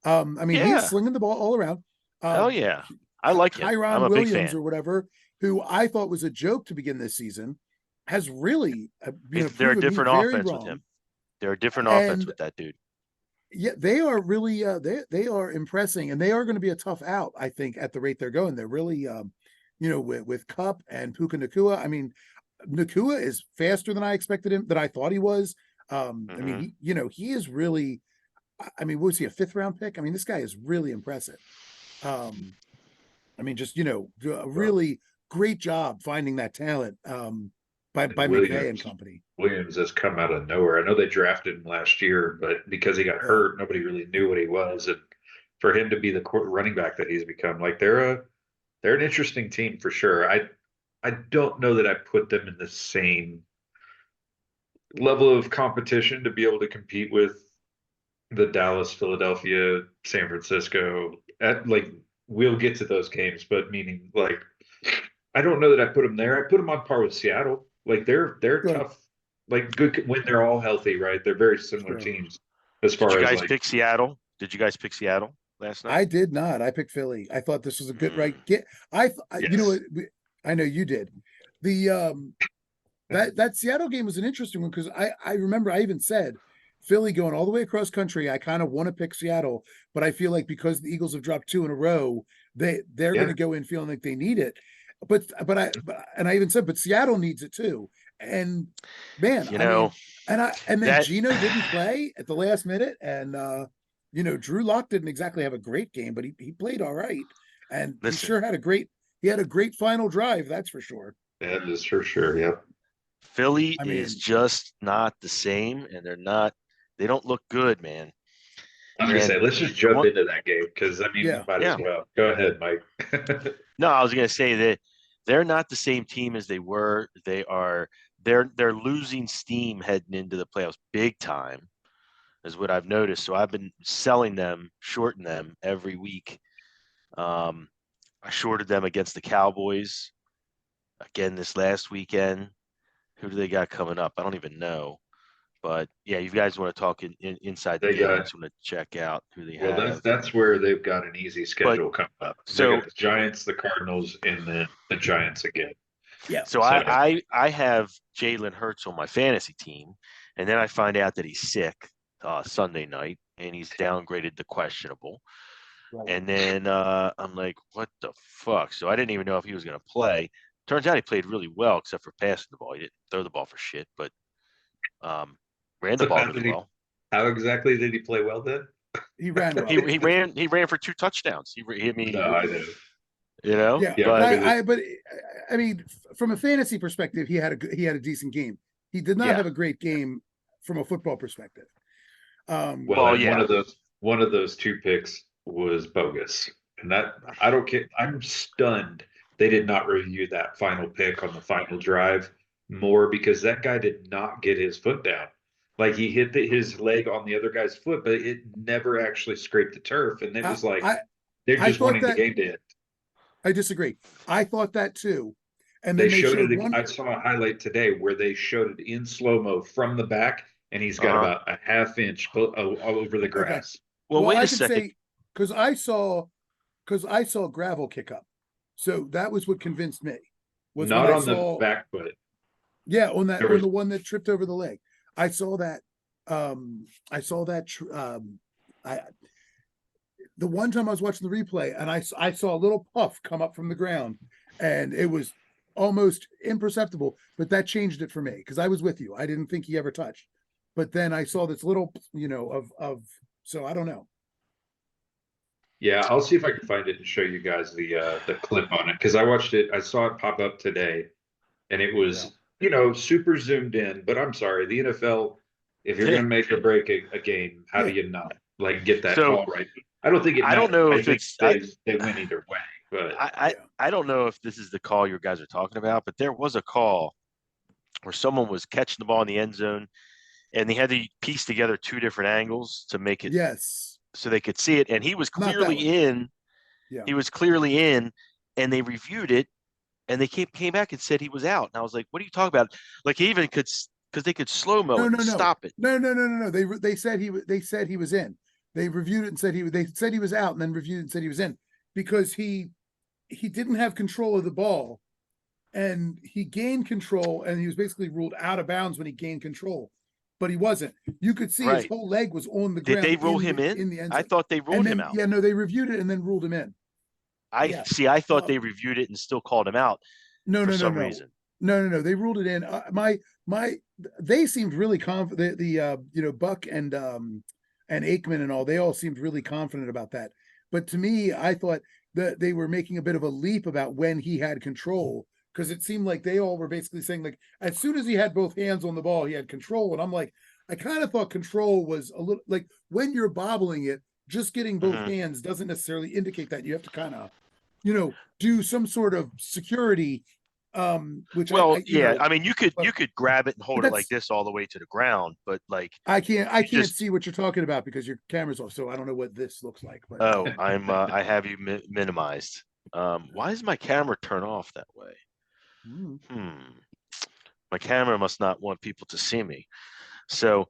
I mean, he is Yeah, slinging the ball all around. hell yeah, I like him. I'm Kyron a big Williams fan. or whatever, who I thought was a joke to begin this season, has really They're a proven me different very offense with wrong. him. They're a different offense And with that dude. yeah, they are really they are impressing, and they are going to be a tough out, I think, at the rate they're going. They're really with Cup and Puka Nakua. I mean, Nakua is faster than I expected him, that I thought he was. I mean, he is really, I mean, was he a 5th-round pick? I mean, this guy is really impressive. I mean, just, a Well, really great job finding that talent by and McVay and Williams company. Williams has come out of nowhere. I know they drafted him last year, but because he got Yeah. hurt, nobody really knew what he was. And for him to be the running back that he's become, like they're an interesting team for sure. I don't know that I put them in the same level of competition to be able to compete with the Dallas, Philadelphia, San Francisco. At like we'll get to those games, but meaning like I don't know that I put them there. I put them on par with Seattle. Like they're Sure. tough. like good when they're all healthy, right? They're very similar Sure. teams as Did you far as guys like, pick Seattle? Did you guys pick Seattle last night? I did not. I picked Philly. I thought this was a good right Mm, get. You know yes, what? I know you did. The that Seattle game was an interesting one because I remember I even said Philly going all the way across country. I kind of want to pick Seattle, but I feel like because the Eagles have dropped two in a row, they're going yeah, to go in feeling like they need it. But I even said, but Seattle needs it too. And man, you I mean, know and then that Gino didn't play at the last minute, and Drew Lock didn't exactly have a great game, but he played all right, and listen, he had a great final drive, that's for sure. that is for sure. Yeah. Philly I is mean, just not the same, and they don't look good, man. I was gonna say, And let's just the jump one, into that game because I mean, we yeah, might as yeah, well. Go ahead, Mike. no, I was gonna say that they're not the same team as they were. They're losing steam heading into the playoffs big time, is what I've noticed. So I've been selling them, shorting them every week. Um, I shorted them against the Cowboys again this last weekend. Who do they got coming up? I don't even know. But yeah, you guys want to talk inside the They game. I got just want to check out who they well. That's have. that's where they've got an easy But schedule coming up. They so got the Giants, the Cardinals, and then the Giants again. yeah. so So I have Jalen Hurts on my fantasy team, and then I find out that he's sick Sunday night and he's downgraded to questionable. Right. And then I'm like, what the fuck? So I didn't even know if he was going to play. Turns out he played really well, except for passing the ball. He didn't throw the ball for shit, but um, ran the so ball really well. how exactly did he play well then? He ran He well. he ran he ran for 2 touchdowns. I No, mean, I know. Yeah, Yeah, but because but I mean, from a fantasy perspective, he had a decent game. He did not yeah, have a great game from a football perspective. well, well, and yeah. one of those two picks was bogus, and that I don't care. I'm stunned they did not review that final pick on the final drive more because that guy did not get his foot down. Like he hit his leg on the other guy's foot, but it never actually scraped the turf, and it I was like I, they're I just thought wanting the that game to end. I disagree. I thought that too, and They then they showed showed it. one. I saw a highlight today where they showed it in slow mo from the back, and he's got Uh-huh. about a half inch all over the Okay, grass. Well, well, wait I a could second. say because I saw gravel kick up, so that was what convinced me. Was when Not I on the saw back foot. Yeah, There on was the one that tripped over the leg. I saw that. I saw that. I The one time I was watching the replay, and I saw a little puff come up from the ground, and it was almost imperceptible. But that changed it for me because I was with you. I didn't think he ever touched, but then I saw this little, of. So I don't know. Yeah, I'll see if I can find it and show you guys the clip on it because I watched it. I saw it pop up today, and it Yeah, was super zoomed in. But I'm sorry, the NFL, if you're Yeah. going to make or break a game, how do yeah. you not like get that So call right? I don't think it I don't matters. know I if think it's they win either way. But Yeah. I don't know if this is the call you guys are talking about, but there was a call where someone was catching the ball in the end zone and they had to piece together two different angles to make it Yes. so they could see it. And he was Not that one. clearly in. Yeah. He was clearly in, and they reviewed it, and they came back and said he was out. And I was like, "What are you talking about?" Like he even could because they could slow mo No, it no, and no, stop it. no. They said they said he was in. They reviewed it and said they said he was out, and then reviewed it and said he was in because he didn't have control of the ball, and he gained control, and he was basically ruled out of bounds when he gained control, but he wasn't. You could see his Right? whole leg was on the Did they ground rule him in? in the end I zone, thought they and ruled him then out. yeah, no, they reviewed it and then ruled him in. I Yeah, see. I thought um, they reviewed it and still called him out no, for no, no, some no. reason. No. They ruled it in. My, they seemed really confident. Buck and Aikman and all. They all seemed really confident about that. But to me, I thought that they were making a bit of a leap about when he had control because it seemed like they all were basically saying like as soon as he had both hands on the ball, he had control. And I'm like, I kind of thought control was a little like when you're bobbling it, just getting both Hmm. hands doesn't necessarily indicate that you have to kind of do some sort of security which Well, I yeah. I mean, but you could grab it and but hold it like that's this all the way to the ground, but like I you can't just see what you're talking about because your camera's off, so I don't know what this looks like. But oh, I have you minimized. Why is my camera turn off that way? mm, Hmm. My camera must not want people to see me. So,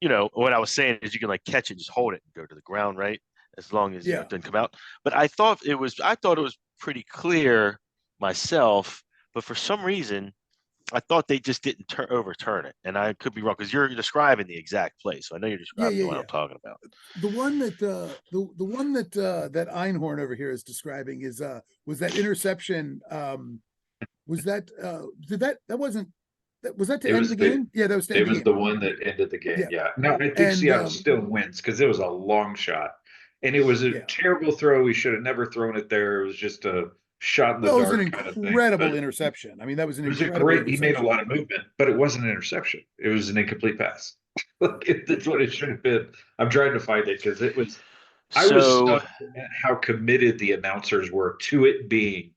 what I was saying is you can like catch it, just hold it and go to the ground, right? As long as Yeah. it doesn't come out. But I thought it was pretty clear myself, but for some reason I thought they just didn't overturn it. And I could be wrong because you're describing the exact play. So I know you're Yeah, describing yeah, the one yeah. I'm talking about. The one that the one that that Einhorn over here is describing is was that interception. Was that did that wasn't that was that to It end the was the game? Yeah, that was to end it the was game. the one that ended the game. Yeah. Yeah. No, I think And Seattle still wins because it was a long shot. And it was a yeah. terrible throw. We should have never thrown it there. It was just a shot in the Well, it was an dark kind of thing. incredible But interception. I mean, that was an it was a incredible great, he made a interception. lot of movement, but it wasn't an interception. It was an incomplete pass. That's what it should have been. I'm trying to find it because I was So stunned at how committed the announcers were to it being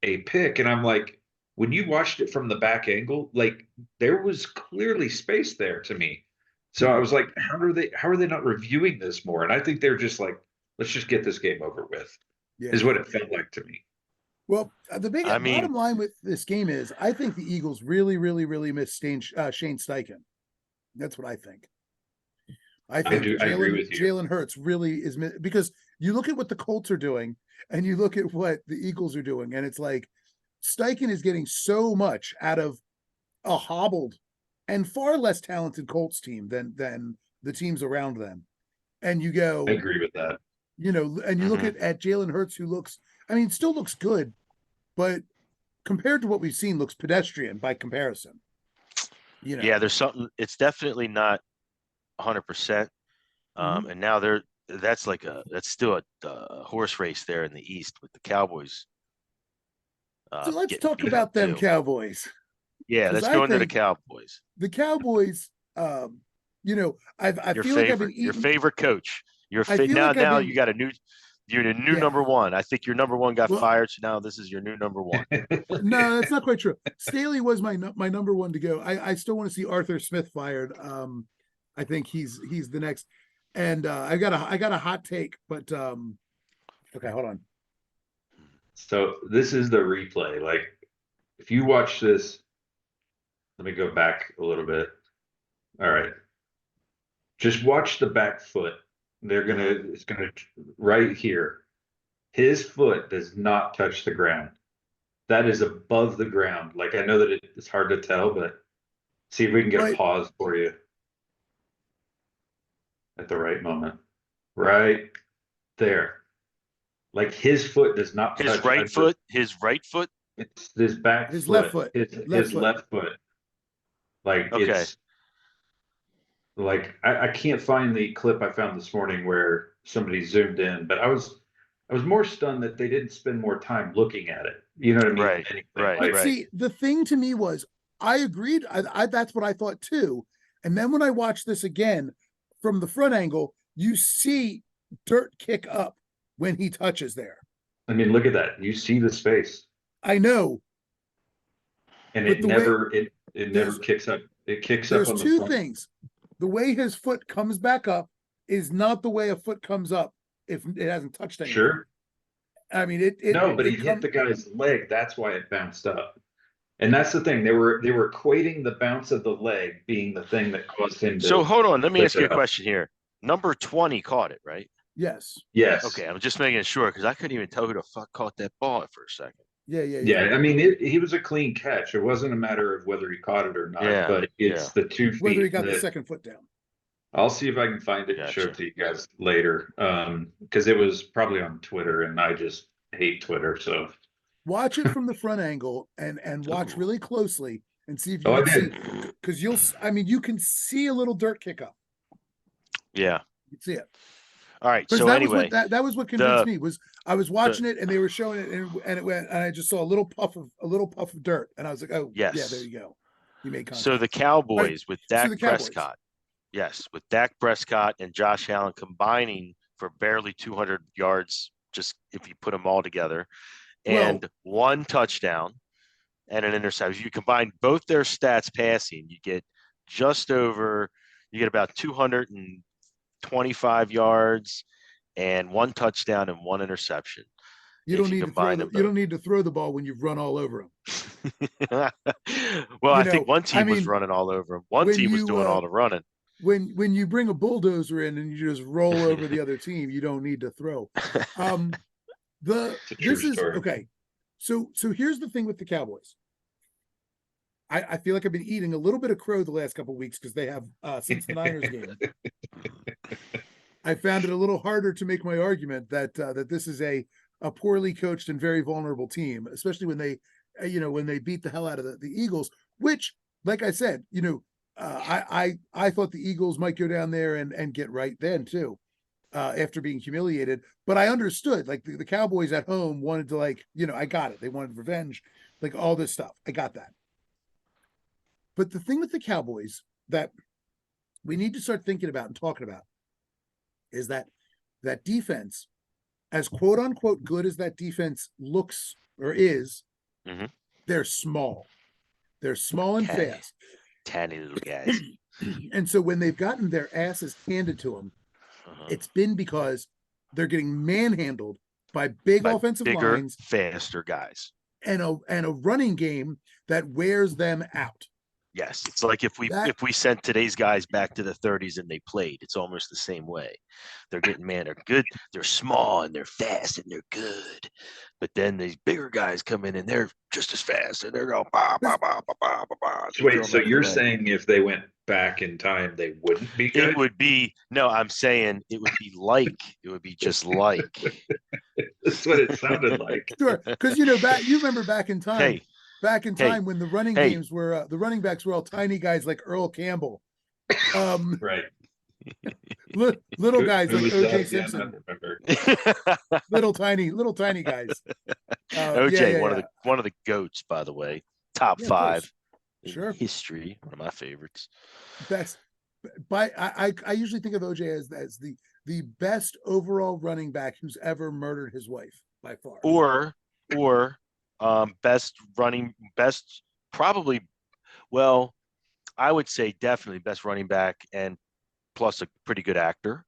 a pick. And I'm like, when you watched it from the back angle, like there was clearly space there to me. So I was like, how are they not reviewing this more? And I think they're just like, let's just get this game over with, Yeah. is what it felt like to me. Well, the big I mean, bottom line with this game is I think the Eagles really, really, really miss Shane Steichen. That's what I think. I think I agree with you. Jalen Hurts really is because you look at what the Colts are doing and you look at what the Eagles are doing, and it's like Steichen is getting so much out of a hobbled and far less talented Colts team than the teams around them. And you I go, agree with that. and you look mhm. at Jalen Hurts, who looks, I mean, still looks good, but compared to what we've seen, looks pedestrian by comparison. Yeah, there's something. It's definitely not 100%. Mhm. And now that's still a horse race there in the East with the Cowboys So let's getting talk beat up about them too. Cowboys Yeah, because let's I go into the think Cowboys. the Cowboys, I Your feel like I've been favorite, your eating. favorite coach. I feel Now like I've now been, you got you're the new yeah. number one. I think your number one got Well, fired, so now this is your new number one. no, that's not quite true. Staley was my number one to go. I still want to see Arthur Smith fired. I think he's the next. And I got a hot take, but okay, hold on. So this is the replay. Like, if you watch this, let me go back a little bit. All right. Just watch the back foot. It's gonna right here. His foot does not touch the ground. That is above the ground. Like I know that it's hard to tell, but see if we can get a But pause for you at the right moment. Right there. Like his foot does not His touch. right foot, his right foot. It's this back his left foot, foot, left his foot. left foot. Like Okay. it's like I can't find the clip I found this morning where somebody zoomed in, but I was more stunned that they didn't spend more time looking at it. You know what I mean? Right, Anything right, like But right. see, the thing to me was I agreed. That's what I thought too. And then when I watched this again from the front angle, you see dirt kick up when he touches there. I mean, look at that. You see the space, I know, and but the way it never there's kicks up. It kicks up there's on the two front. things. The way his foot comes back up is not the way a foot comes up if it hasn't touched anything. Sure. I mean, No, but he it hit come the guy's leg. That's why it bounced up. And that's the thing. They were equating the bounce of the leg being the thing that caused him So to hold on, let me flip ask you a it up. question here. Number 20 caught it, right? yes. Yes. Okay, I'm just making sure because I couldn't even tell who the fuck caught that ball for a second. Yeah. Yeah, I mean, he was a clean catch. It wasn't a matter of whether he caught it or not, Yeah, but yeah, it's the 2 feet Whether he got the that second foot down. I'll see if I can find it and show it gotcha. to you guys later. Because it was probably on Twitter, and I just hate Twitter. So, Watch it from the front angle and watch Ooh. really closely and see if you oh, I can see did. because you can see a little dirt kick up. Yeah. You can see it. All right. Because So anyway, that was what convinced the me was I was the watching it and they were showing it and it went and I just saw a little puff of dirt and I was like, oh yeah, there yes. you go. You made So contact. the All right. Cowboys with So Dak the Cowboys. Prescott, yes, with Dak Prescott and Josh Allen combining for barely 200 yards, just if you put them all together, Well, and one touchdown and an interception. You combine both their stats passing, you get just over, you get about 225 yards and one touchdown and one interception. if you combine them you both. don't need to throw the ball when you've run all over them. Well, You I think know, one I team was mean, running all over him. One when team was doing all the running. when you bring a bulldozer in and you just roll over the other team, you don't need to throw. It's a true This is story. okay. So here's the thing with the Cowboys. I feel like I've been eating a little bit of crow the last couple of weeks because they have since the Niners game. I found it a little harder to make my argument that that this is a poorly coached and very vulnerable team, especially when they when they beat the hell out of the Eagles. Which, like I said, I thought the Eagles might go down there and get right then too, after being humiliated. But I understood, like the Cowboys at home wanted to, I got it. They wanted revenge, like all this stuff. I got that. But the thing with the Cowboys that we need to start thinking about and talking about is that defense, as quote unquote good as that defense looks or is, Mm-hmm. they're small. They're small and fast. Tiny little guys. And so when they've gotten their asses handed to them, it's been because they're getting manhandled by big offensive bigger, lines, faster guys, and a running game that wears them out. Yes, it's like if we sent today's guys back to the 30s and they played, it's almost the same way. They're getting they're good, they're small and they're fast and they're good. But then these bigger guys come in and they're just as fast and they're going bah, bah, bah, bah, bah, bah, bah. Wait, so you're saying if they went back in time, they wouldn't be good? It would be I'm saying it would be just like. That's what it sounded like. Sure, because you remember back in time. Hey, When the running games were the running backs were all tiny guys like Earl Campbell, right? Little guys like OJ Simpson. little tiny guys. OJ, one of the goats, by the way, top 5 in history. One of my favorites. Best, but I usually think of OJ as the best overall running back who's ever murdered his wife by far. Or probably, well, I would say definitely best running back and plus a pretty good actor.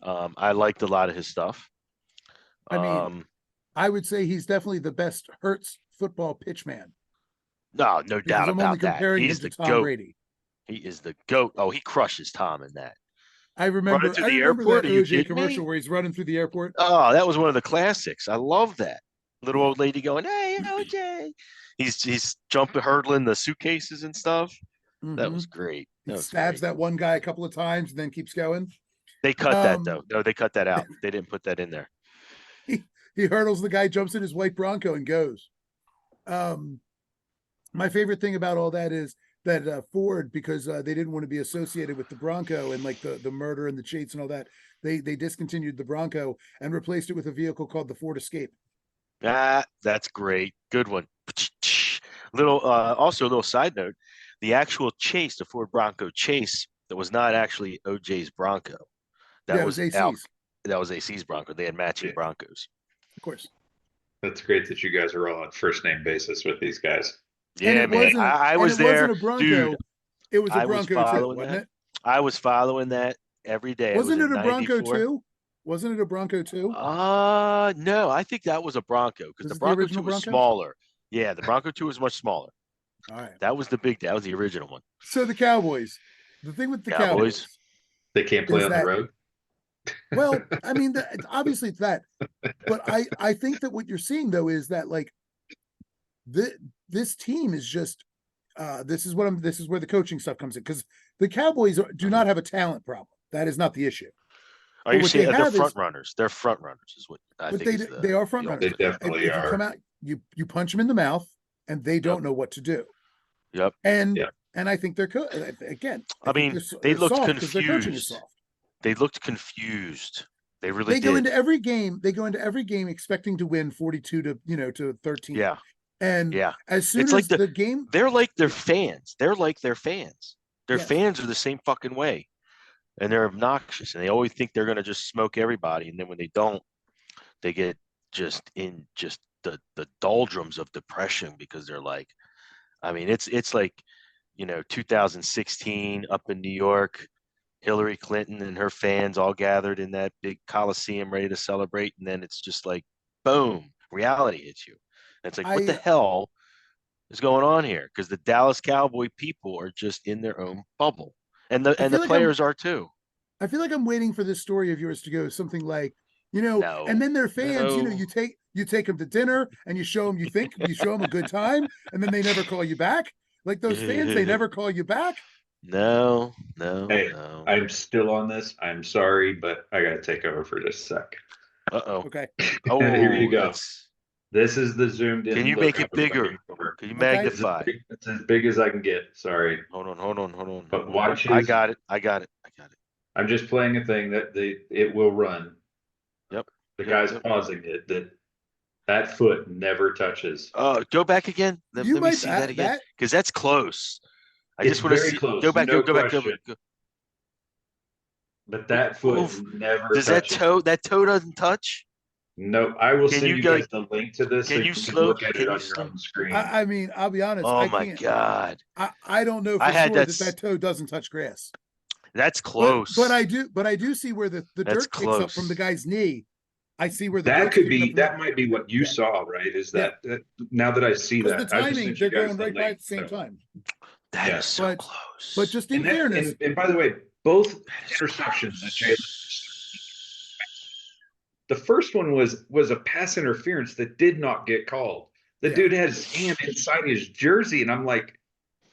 I liked a lot of his stuff. I mean, I would say he's definitely the best Hurts football pitchman. No doubt about that. He's the Tom Brady. He is the GOAT. Oh, he crushes Tom in that. I remember that OJ commercial where he's running through the airport. Oh, that was one of the classics. I love that. Little old lady going, "Hey, OJ." He's hurdling the suitcases and stuff. Mm-hmm. That was great. He stabs that one guy a couple of times and then keeps going. They cut that though. No, they cut that out. They didn't put that in there. He hurdles the guy, jumps in his white Bronco and goes. My favorite thing about all that is that Ford, because they didn't want to be associated with the Bronco and like the murder and the chase and all that, they discontinued the Bronco and replaced it with a vehicle called the Ford Escape. That's great. Good one. Also a little side note, the actual chase, the Ford Bronco chase, that was not actually OJ's Bronco. That was AC's. That was AC's Bronco. They had matching Broncos. Of course. That's great that you guys are all on first name basis with these guys. Yeah, man. I was there. Wasn't a Bronco. Dude, it was a Bronco too, wasn't it? I was following that every day. Wasn't it a Bronco too? Wasn't it a Bronco too? No, I think that was a Bronco because the Bronco 2 was smaller. Yeah, the Bronco 2 was much smaller. All right. That was the original one. So the Cowboys. The thing with the Cowboys, they can't play on the road. Well, I mean, obviously it's that, but I think that what you're seeing though is that like this team is just this is where the coaching stuff comes in, because the Cowboys do not have a talent problem. That is not the issue. Are you saying they're front runners? They're front runners, is what I think. They are front runners. They definitely are. You come out, you punch them in the mouth, and they don't know what to do. Yep. And I think they're again. I mean, they looked confused. They looked confused. They really did. Go into every game. They go into every game expecting to win 42 to 13. Yeah. And as soon as the game, they're like their fans. They're like their fans. Their fans are the same fucking way, and they're obnoxious, and they always think they're gonna just smoke everybody, and then when they don't, they get just in the doldrums of depression, because they're like, I mean, it's like 2016 up in New York. Hillary Clinton and her fans all gathered in that big Coliseum ready to celebrate. And then it's just like, boom, reality hits you. And it's like, what the I hell is going on here? Because the Dallas Cowboy people are just in their own bubble, and I the feel like players are too. I'm waiting for this story of yours to go something like, and No, then their fans, no. you take them to dinner and you show them you show them a good time, and then they never call you back. Like those fans, they never call you back. No, no, Hey, no. I'm still on this. I'm sorry, but I gotta take over for just a sec. Uh-oh. Okay. Here you Oh, go. that's. This is the zoomed Can in you look make I it was bigger? looking for. Can you Okay. magnify? It's as big as I can get. Sorry. Hold on. But watch I his. got it. I got it. I got it. I'm just playing a thing that it will run. Yep. The Yep. guy's Yep. pausing it that foot never touches. Go back again. Let, You let me might see that again. that Because that's close. I It's just want to very see. Go close, back. no Go back. Go back. question. Go. But that foot Oof. never Does that touches. toe doesn't touch? No, I will Can send you you go? guys the link to this so Can you you can slow? look at it Can you on your slow? own screen. I mean, I'll be honest, Oh I my can't. God. I don't know I for had sure that. that toe doesn't touch grass. That's But close. I do see where the That's dirt kicks up from the close. guy's knee. I see where the That dirt's could kicking up be, from the that might be what you yeah. saw, right? Is Yeah. that now that I see Because the that, I just timing, sent you they're guys going the right by link. at the same So, time. That yeah. is so But close. just in And that, fairness, and by the way, both That is interceptions that Jalen, close. the first one was a pass interference that did not get called. The yeah. dude had his hand inside his jersey, and I'm like,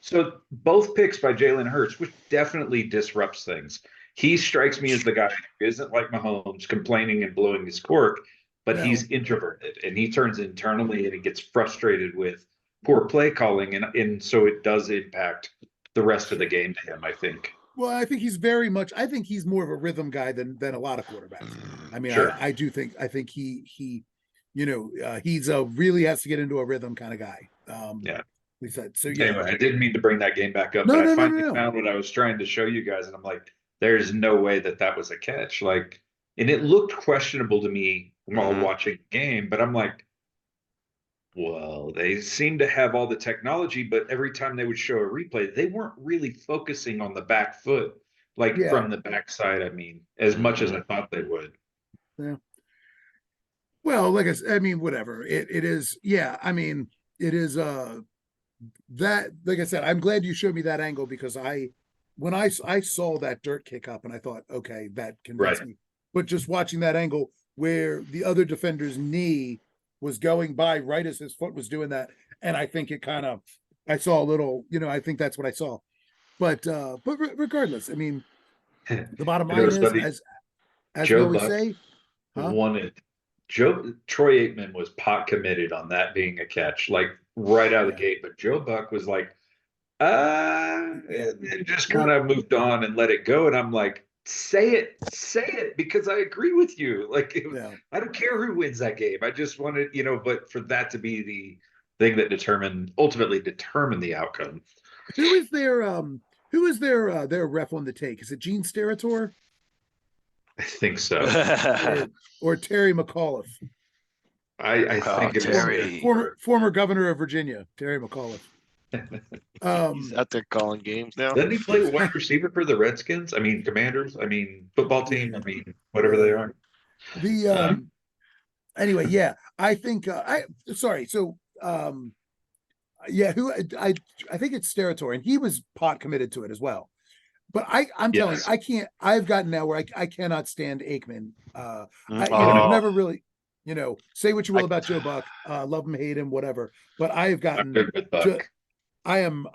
so both picks by Jalen Hurts, which definitely disrupts things. He strikes me as the guy who isn't like Mahomes complaining and blowing his cork, but No. he's introverted and he turns internally and he gets frustrated with poor play calling, and so it does impact the rest of the game to him, I think. Well, I think I think he's more of a rhythm guy than a lot of quarterbacks. I mean, Sure. I do think he he's a really has to get into a rhythm kind of guy. Yeah. We said so. Yeah. Anyway, I didn't mean to bring that game back up, but No, I no, no, no, finally no. found what I was trying to show you guys, and I'm like, there's no way that that was a catch. Like, and it looked questionable to me while Mhm. watching the game, but I'm like, well, they seem to have all the technology, but every time they would show a replay, they weren't really focusing on the back foot, like Yeah. from the backside. I mean, as much as I thought they would. Yeah. Well, like I mean, whatever. It is. Yeah. I mean, it is. That like I said, I'm glad you showed me that angle because when I saw that dirt kick up and I thought, okay, that convinced Right. me. But just watching that angle where the other defender's knee was going by right as his foot was doing that, and I think it kind of, I saw a little, I think that's what I saw. But regardless, I mean, the bottom You know, line it's is funny. as we Joe always Buck say, huh? wanted Troy Aikman was pot committed on that being a catch, like right out of the Yeah, gate. But Joe Buck was like, yeah. and just kind Well, of moved on and let it go. And I'm like, say it, because I agree with you. Like, yeah. I don't care who wins that game. I just wanted, but for that to be the thing that ultimately determined the outcome. Who is their ref on the take? Is it Gene Steratore I think so. or Terry McAuliffe? I Oh, think it is. Terry. Former governor of Virginia, Terry McAuliffe. He's out there calling games now. Doesn't he play wide receiver for the Redskins? I mean, Commanders. I mean, football team. I mean, whatever they are. The anyway, yeah, I think sorry. So yeah, who I think it's Steratore, and he was pot committed to it as well. But I'm telling you, Yes. I can't. I've gotten now where I cannot stand Aikman. I've Oh, never really, say what you will I- about Joe Buck, love him, hate him, whatever. But I have I'm gotten good with ju- Buck. I am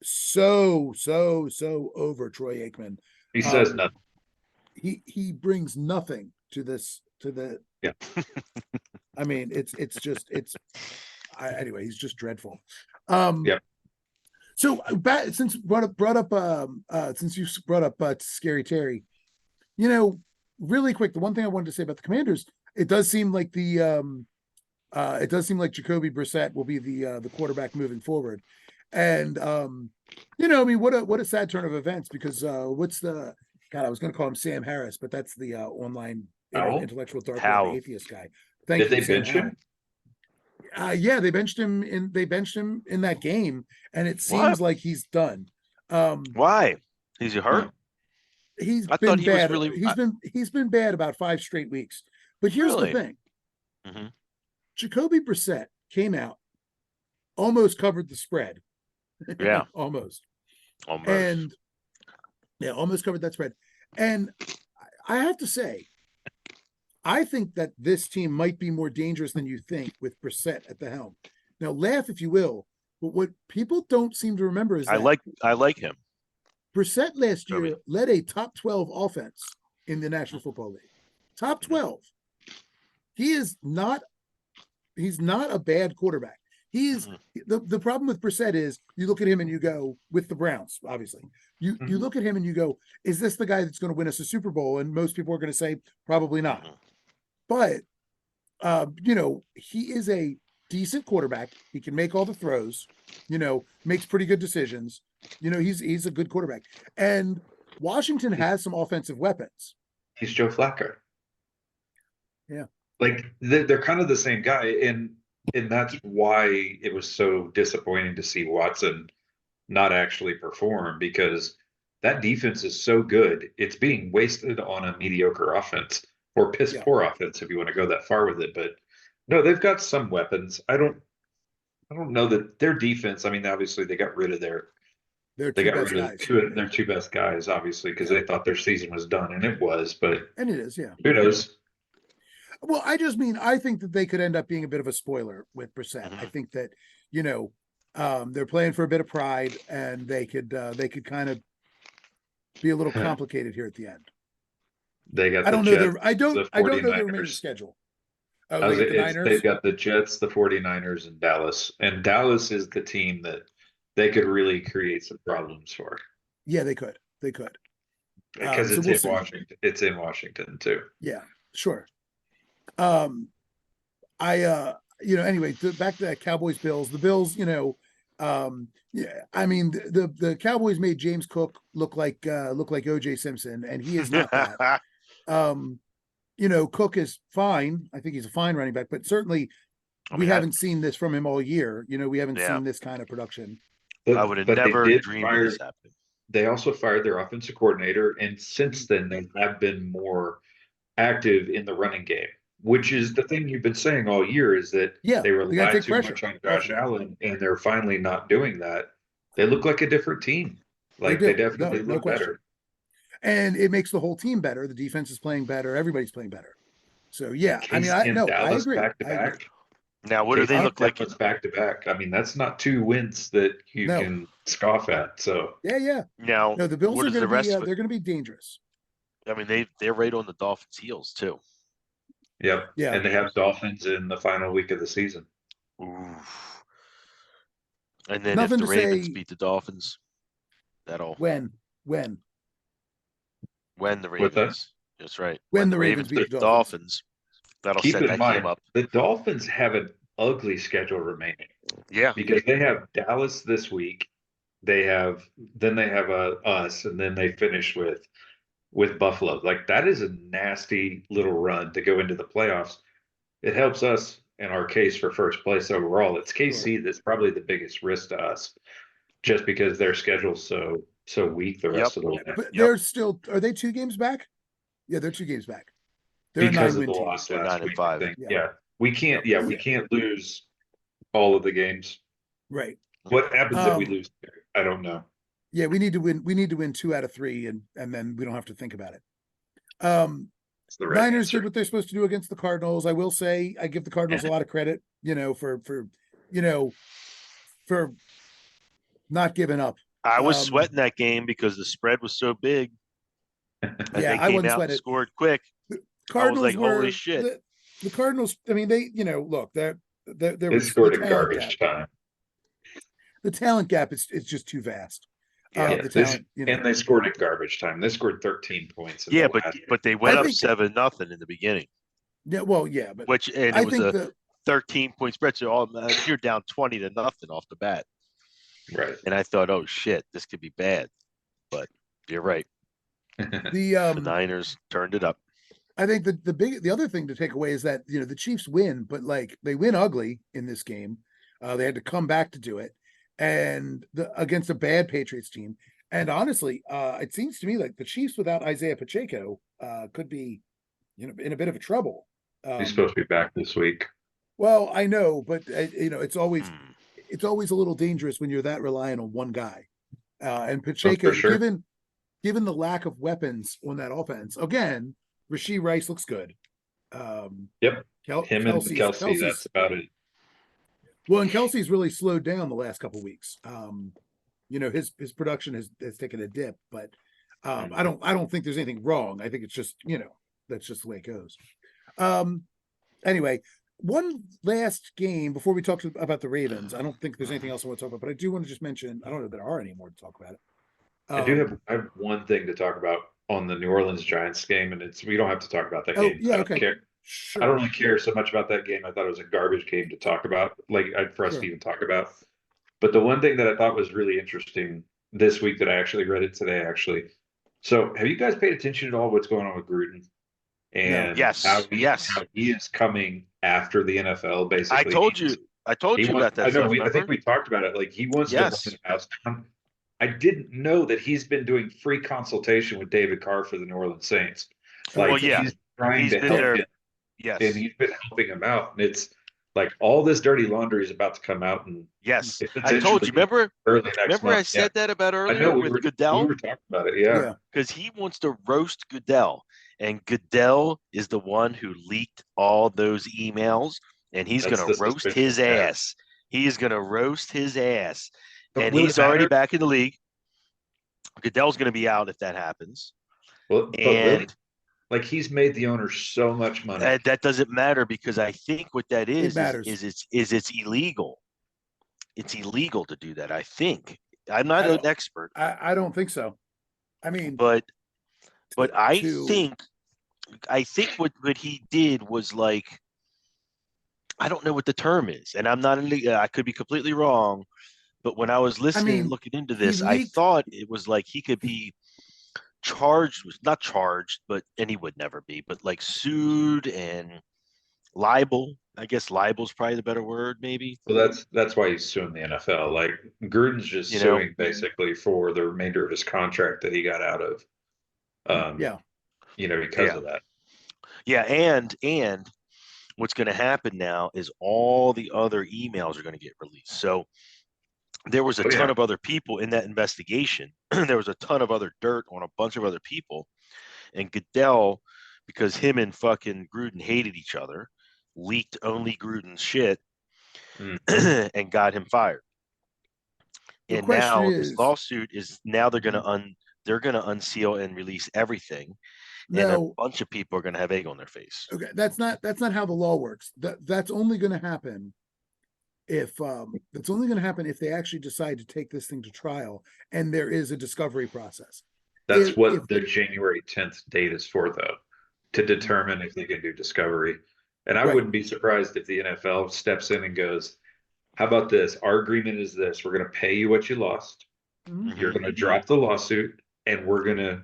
so over Troy Aikman. He says Um, nothing. he brings nothing to the. Yeah. I mean, it's anyway, he's just dreadful. Yep. So since since you brought up Scary Terry, really quick, the one thing I wanted to say about the Commanders, it does seem like Jacoby Brissett will be the quarterback moving forward, and I mean, what a sad turn of events because what's the God? I was going to call him Sam Harris, but that's the online Howell? intellectual dark web Howell. atheist guy. Thank Did you, they Sam bench Howell. him? Yeah, they benched him in that game, and it seems What? like he's done. Why? He's hurt? He's I been thought he was bad. really He's been bad about 5 straight weeks. But here's the really. thing: Mhm. Jacoby Brissett came out, almost covered the spread. Yeah. Almost. Almost. And almost covered that spread. And I have to say, I think that this team might be more dangerous than you think with Brissett at the helm. Now, laugh if you will, but what people don't seem to remember is that I like him. Brissett last year Jacoby. led a top 12 offense in the National Football League. Top 12. He's not a bad quarterback. He's the problem with Brissett is you look at him and you go, with the Browns, obviously. You look at him and you go, is this the guy that's going to win us a Super Bowl? And most people are going to say probably not. But he is a decent quarterback. He can make all the throws, makes pretty good decisions. He's a good quarterback. And Washington has some offensive weapons. He's Joe Flacco. Yeah. Like they're kind of the same guy, and that's why it was so disappointing to see Watson not actually perform, because that defense is so good. It's being wasted on a mediocre offense, or piss poor offense if you want to go that far with it. But no, they've got some weapons. I don't know that their defense. I mean, obviously they got rid of their two best guys, obviously, because they thought their season was done, and it was. But and it is, yeah. Who knows? Well, I think that they could end up being a bit of a spoiler with Brissett. I think that, they're playing for a bit of pride, and they could kind of be a little complicated here at the end. They got. I don't know their remaining schedule. Oh, they got the Niners? They've got the Jets, the 49ers, and Dallas. And Dallas is the team that they could really create some problems for. Yeah, they could. Because it's in Washington. It's in Washington too. Yeah, sure. Anyway, back to that Cowboys Bills. The Bills, I mean, the Cowboys made James Cook look like OJ Simpson, and he is not that. Cook is fine. I think he's a fine running back, but certainly we haven't seen this from him all year. We haven't seen this kind of production. I would have never dreamed of this happening. They also fired their offensive coordinator, and since then they have been more active in the running game, which is the thing you've been saying all year, is that they rely too much on Josh Allen, and they're finally not doing that. They look like a different team. Like they definitely look better. And it makes the whole team better. The defense is playing better. Everybody's playing better. So yeah, I agree. Back to back. Now, what do they look like? Back to back. I mean, that's not two wins that you can scoff at. So yeah. Now, the Bills are going to be they're going to be dangerous. I mean, they're right on the Dolphins' heels too. Yep. Yeah. And they have Dolphins in the final week of the season. Ooh. And then if the Ravens beat the Dolphins, that'll when the Ravens. That's right. When the Ravens beat the Dolphins. That'll set that game up. The Dolphins have an ugly schedule remaining. Yeah. Because they have Dallas this week. Then they have us, and then they finish with Buffalo. Like, that is a nasty little run to go into the playoffs. It helps us in our case for first place overall. It's KC that's probably the biggest risk to us, just because their schedule's so weak the rest of the way. But they're still, are they 2 games back? Yeah, they're 2 games back. They're because of the loss last week, 9-5. Yeah. We can't lose all of the games. Right. What happens if we lose? I don't know. Yeah, we need to win 2 out of 3, and then we don't have to think about it. Niners did what they're supposed to do against the Cardinals. I will say I give the Cardinals a lot of credit, for not giving up. I was sweating that game because the spread was so big. And I wouldn't sweat it. Scored quick. The Cardinals I was like, holy shit. The Cardinals, I mean, they scored in garbage time. The talent gap is just too vast. And they scored in garbage time. They scored 13 points. But they went up 7-0 in the beginning. Yeah, well, yeah, but it was a 13-point spread. So you're down 20-0 off the bat. Right. And I thought, oh shit, this could be bad. But you're right. The Niners turned it up. I think the other thing to take away is that the Chiefs win, but like they win ugly in this game. They had to come back to do it, and against a bad Patriots team. And honestly, it seems to me like the Chiefs without Isaiah Pacheco could be, in a bit of trouble. He's supposed to be back this week. Well, I know, but it's Hmm. always a little dangerous when you're that reliant on one guy. And Oh, for Pacheco, sure. given the lack of weapons on that offense, again, Rasheed Rice looks good. Yep. Kel- Him and Kelsey's Kelsey, that's Kelsey's about it. well, and Kelsey's really slowed down the last couple weeks. His production has taken a dip, but I Mhm. don't think there's anything wrong. I think it's just that's just the way it goes. Um, anyway, one last game before we talk about the Ravens. I don't think there's anything else I want to talk about, but I do want to just mention. I don't know if there are any more to talk about it. I have one thing to talk about on the New Orleans Giants game, and we don't have to talk about that Oh game. yeah, I don't okay, care. I don't sure, really care so much about that game. I thought it was a garbage game to talk about, like for us to sure. even talk about. But the one thing that I thought was really interesting this week that I actually read it today, actually. So, have you guys paid attention at all what's going on with Gruden No, and Yes, how yes. he is coming after the NFL? I Basically, told you. I he told you wants. about I that know. stuff. I think Remember? we talked about it. Like he wants to bring Yes. the house down. I didn't know that he's been doing free consultation with David Carr for the New Orleans Saints. oh, Well, Like yeah. he's trying He's to been help there. him, and Yes. he's been helping him out. And it's like all this dirty laundry is about to come out, and Yes. I told you. potentially Remember? early next Remember I month. Yeah, said that about I know earlier with we Goodell? were talking about it. Yeah, yeah, Because he wants to roast Goodell. And Goodell is the one who leaked all those emails, and he's going that's to the roast suspicion. his Yeah, ass. He is going to roast his ass. but And will it he's already matter? back in the league. Goodell's going to be out if that happens. Well, but will he? And Like he's made the owner so much money. that doesn't matter because I think what that it is matters. it's illegal. It's illegal to do that. I think. I'm not I an don't. expert, I don't think so. I mean, but to, I to think what he did was like I don't know what the term is, and I'm not in the, I could be completely wrong, but when I was I listening and mean, looking into he this, I leaked. thought it was like he could be charged, was not charged, but and he would never be, but like sued and libel. I guess libel is probably the better word, maybe. Well, that's why he's suing the NFL. Like Gruden's just You know, suing basically for the remainder of his contract that he got out of, um, Yeah, because yeah, of that. yeah, and what's going to happen now is all the other emails are going to get released. So there was a Oh ton yeah, of other people in that investigation. There was a ton of other dirt on a bunch of other people, and Goodell, because him and fucking Gruden hated each other, leaked only Gruden's shit hmm and got him fired. the And question now this is lawsuit is now Mhm. they're gonna unseal and release everything, and a No. bunch of people are gonna have egg on their face. Okay, that's not how the law works. That's only going to happen if that's only going to happen if they actually decide to take this thing to trial and there is a discovery process. That's If what the January 10th date is for, though, to determine if they can do discovery. And I right, wouldn't be surprised if the NFL steps in and goes, "How about this? Our agreement is this: we're going to pay you what you lost. Mhm. You're Hmm. going to drop the lawsuit, and we're going to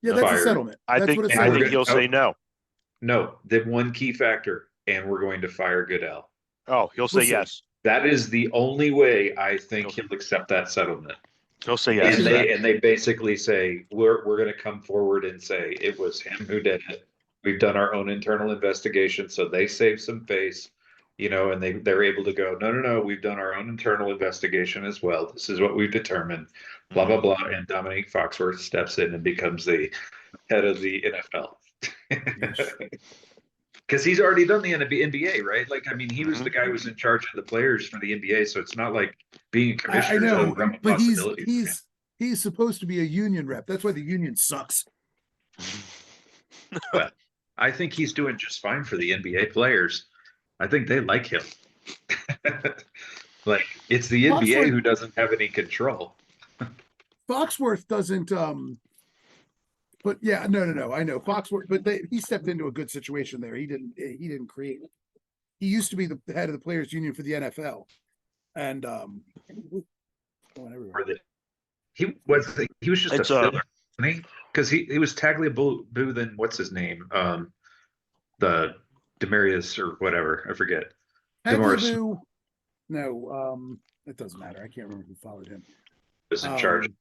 Yeah, that's a fire settlement. That's what a and I we're think settlement going he'll is. to say no. no, the one key factor, and we're going to fire Goodell. Oh, he'll We'll say see. yes. That is the only way I think He'll he'll accept that settlement. he'll say I yes And to mean, that. they basically say we're going to come forward and say it was him who did it. We've done our own internal investigation, so they save some face, and they're able to go, no, we've done our own internal investigation as well. This is what we've determined, blah blah Hmm. blah. And Dominique Foxworth steps in and becomes the head of the NFL. yeesh. Because he's already done the NBA, right? Like, I mean, he was Hmm. the guy who was in charge of the players for the NBA, so it's not like being a I commissioner is a know, realm of but he's possibility. he's he's supposed to be a union rep. That's why the union sucks. Well, I think he's doing just fine for the NBA players. I think they like him. Like, it's the NBA Foxworth who doesn't have any control. Foxworth doesn't but yeah, no. I know Foxworth, but he stepped into a good situation there. He didn't create it. He used to be the head of the players union for the NFL. And going everywhere. Or that he was just a It's filler, wasn't he? Because he was Tagliabue, then what's his name? The Demarius or whatever, I forget. Demaris Tagliabue, no, it doesn't matter. I can't remember who followed him. was in charge. Um,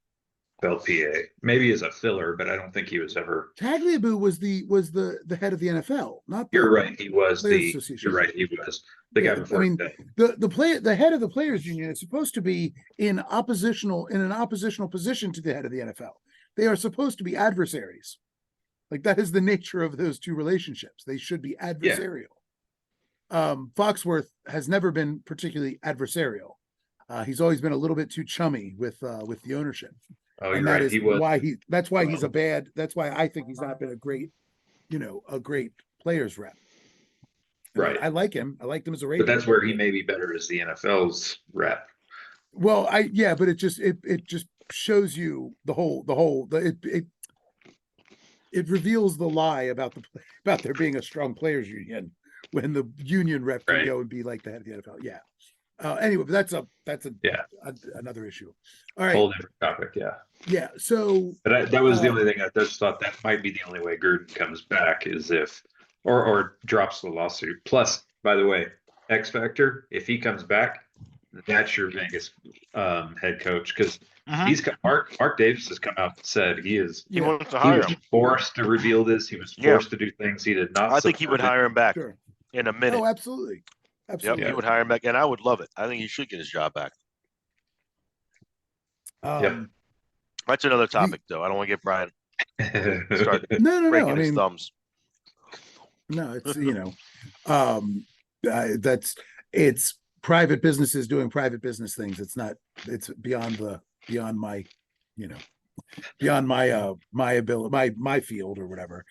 Belt PA. Maybe as a filler, but I don't think he was ever. Tagliabue was the head of the NFL, not You're the right. He was Players the. You're Association. right. He was the Yeah, guy I before mean that. the head of the players union is supposed to be in an oppositional position to the head of the NFL. They are supposed to be adversaries. Like that is the nature of those two relationships. They should be adversarial. Foxworth has never been particularly adversarial. He's always been a little bit too chummy with the ownership. Oh, And you're that right. is He was. that's why he's a bad, that's why I think he's not been a great, a great players rep. I mean, Right. I like him. I liked him as a But Raider. that's where he may be better as the NFL's rep. Well, but it just shows you it reveals the lie about about there being a strong players union when the union rep can Right. go and be like the head of the NFL. Yeah. Anyway, but that's Yeah. another issue. All right. Whole different topic. Yeah. Yeah. So But that was the only thing I just thought that might be the only way Gruden comes back is if, or drops the lawsuit. Plus, by the way, X Factor, if he comes back, that's your Vegas head coach because he's Mark Davis has come out and said he wants to he hire was him. forced to reveal this. He was forced to do things he did not. I think he would hire him back sure. in a minute. Oh, absolutely. Yep, Absolutely. he would hire him back, and I would love it. I think he should get his job back. Yep. That's another topic, though. I don't want to get Brian start No. breaking I his mean, thumbs. no, it's that's it's private businesses doing private business things. It's beyond my, beyond my ability, my field or whatever.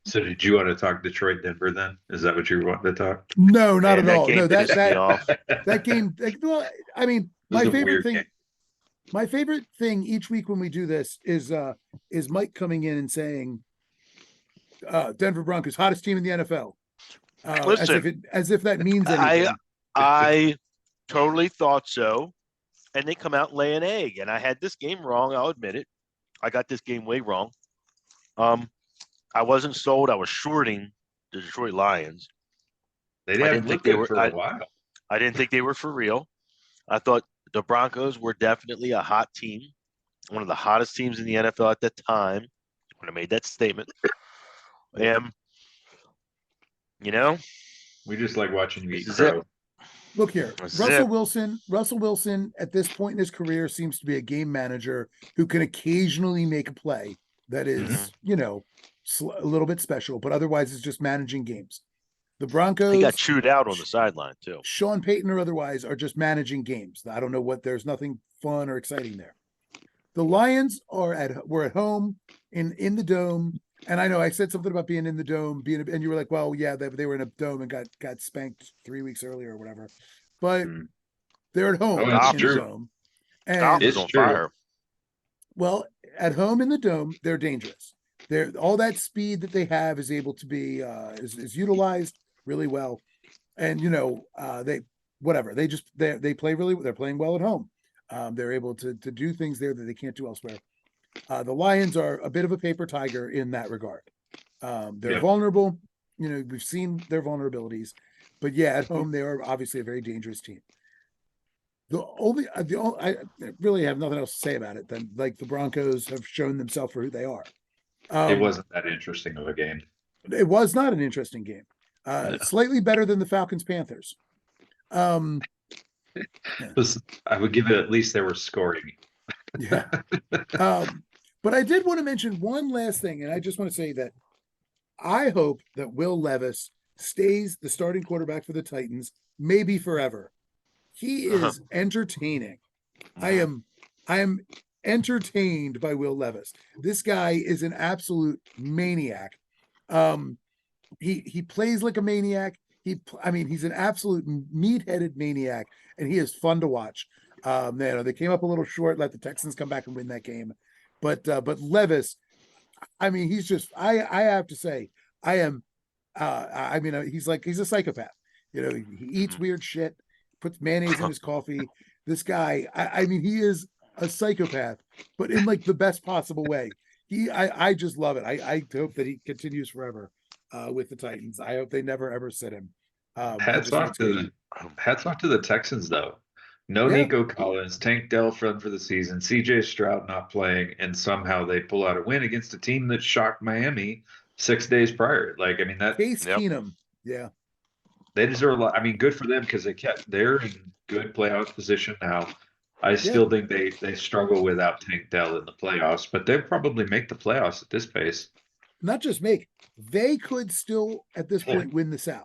So did you want to talk Detroit Denver then? Is that what you were wanting to talk? No, not Man, at all. game No, pissed me off. that game. Well, I mean, This my is a favorite weird thing. game. My favorite thing each week when we do this is Mike coming in and saying, Denver Broncos hottest team in the NFL. Listen, as if that means anything. I totally thought so, and they come out and lay an egg. And I had this game wrong. I'll admit it. I got this game way wrong. I wasn't sold. I was shorting the Detroit Lions. They didn't think they were for a while. I didn't think they were for real. I thought the Broncos were definitely a hot team, one of the hottest teams in the NFL at the time when I made that statement. And, we just like watching you eat Zip. crow. Look here, Zip. Russell Wilson at this point in his career seems to be a game manager who can occasionally make a play that is, a little bit special, but otherwise is just managing games. The Broncos, He got chewed out on the sideline too. Sean Payton or otherwise, are just managing games. I don't know there's nothing fun or exciting there. The Lions were at home in the dome. And I know I said something about being in the dome, and you were like, well, yeah, they were in a dome and got spanked 3 weeks earlier or whatever. But they're at home in the dome. And it's on fire. Well, at home in the dome, they're dangerous. All that speed that they have is able to be is utilized really well. And they play they're playing well at home. They're able to do things there that they can't do elsewhere. The Lions are a bit of a paper tiger in that regard. They're vulnerable. We've seen their vulnerabilities, but yeah, at home they are obviously a very dangerous team. I really have nothing else to say about it than like the Broncos have shown themselves for who they are. It wasn't that interesting of a game. It was not an interesting game. Slightly better than the Falcons Panthers. I would give it at least they were scoring. Yeah. But I did want to mention one last thing, and I just want to say that I hope that Will Levis stays the starting quarterback for the Titans, maybe forever. He is entertaining. I am entertained by Will Levis. This guy is an absolute maniac. He plays like a maniac. He's an absolute meat-headed maniac, and he is fun to watch. They came up a little short, let the Texans come back and win that game. But Levis, he's just, I have to say, he's a psychopath. He eats weird shit, puts mayonnaise in his coffee. This guy, he is a psychopath, but in like the best possible way. I just love it. I hope that he continues forever with the Titans. I hope they never ever sit him. Hats off to the Texans though. No Yeah. Nico Collins, Tank Dell for the season, CJ Stroud not playing, and somehow they pull out a win against a team that shocked Miami 6 days prior. Like, I mean, that Case Yep. Keenum. Yeah. they deserve a lot. I mean, good for them because they're in good playoff position now. I Yeah. still think they struggle without Tank Dell in the playoffs, but they'll probably make the playoffs at this pace. Not just make, they could still at this point win the South.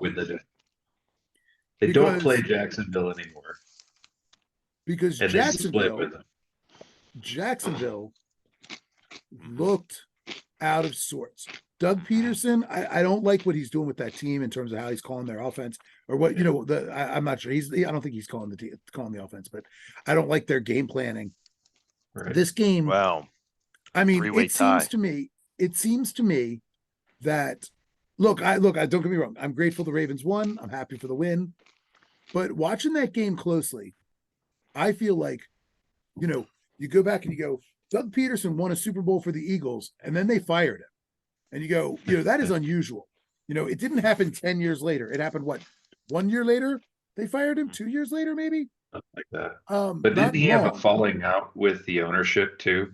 They don't play Because Jacksonville anymore, because and they split with them. Jacksonville looked out of sorts. Doug Peterson, I don't like what he's doing with that team in terms of how he's calling their offense or what, I'm not sure. I don't think he's calling the offense, but I don't like their game planning. Right. This game, Wow. I mean, Three-way it seems tie. to me that look, I don't get me wrong. I'm grateful the Ravens won. I'm happy for the win. But watching that game closely, I feel like, you go back and you go, Doug Peterson won a Super Bowl for the Eagles, and then they fired him. And you go, that is unusual. It didn't happen 10 years later. It happened, what, 1 year later? They fired him 2 years later, maybe? Something like that. But But didn't he have a falling out with the ownership too?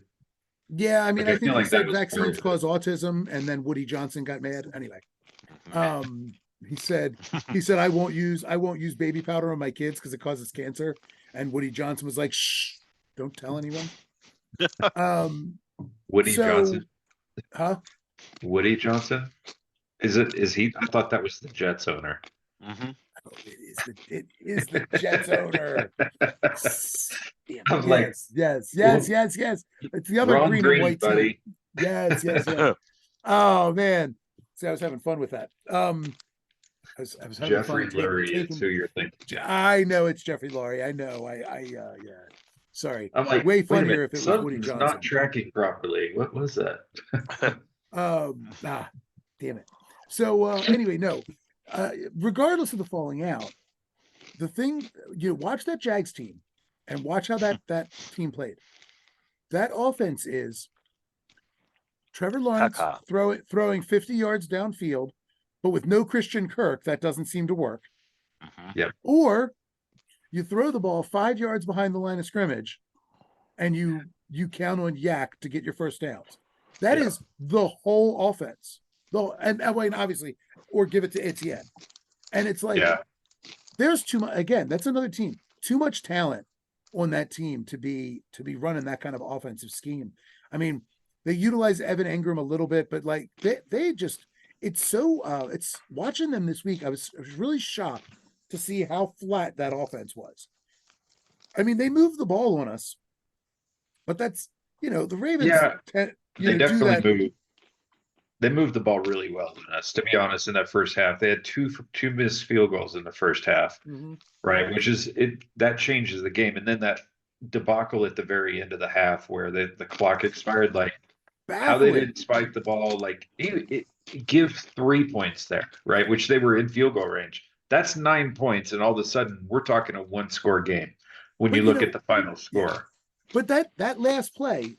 Yeah, I mean, I think he said vaccines cause autism, and then Woody Johnson got mad. Anyway, he said I won't use baby powder on my kids because it causes cancer, and Woody Johnson was like, shh, don't tell anyone. Woody Johnson, huh? Woody Johnson, is he? I thought that was the Jets owner. Mm-hmm. Oh, it is the Jets owner. I'm like, yes. It's the other green and white buddy. team. Yes. Oh man, see, I was having fun with that. I was having Jeffrey fun Lurie is who you're thinking. I know it's Jeffrey Lurie. I know. Yeah. Sorry. I'm like, way funnier if it was Woody Johnson. Not tracking properly. What was that? Damn it. So anyway, no. Regardless of the falling out, the thing, watch that Jags team and watch how that team played. That offense is Trevor Lawrence throwing 50 yards downfield, but with no Christian Kirk. That doesn't seem to work. Yeah. Or you throw the ball 5 yards behind the line of scrimmage, and you count on Yak to get your first downs. That is the whole offense. And obviously, or give it to Etienne. And it's like, there's too much. Again, that's another team. Too much talent on that team to be running that kind of offensive scheme. I mean, they utilize Evan Engram a little bit, but like they just, it's watching them this week. I was really shocked to see how flat that offense was. I mean, they moved the ball on us, but that's, the Ravens. They definitely moved. They moved the ball really well on us, to be honest. In that first half, they had two missed field goals in the first half, right? Which is that changes the game. And then that debacle at the very end of the half, where the clock expired, like how they didn't spike the ball, like it give 3 points there, right? Which they were in field goal range. That's 9 points, and all of a sudden we're talking a 1-score game when you look at the final score. Yeah. But that last play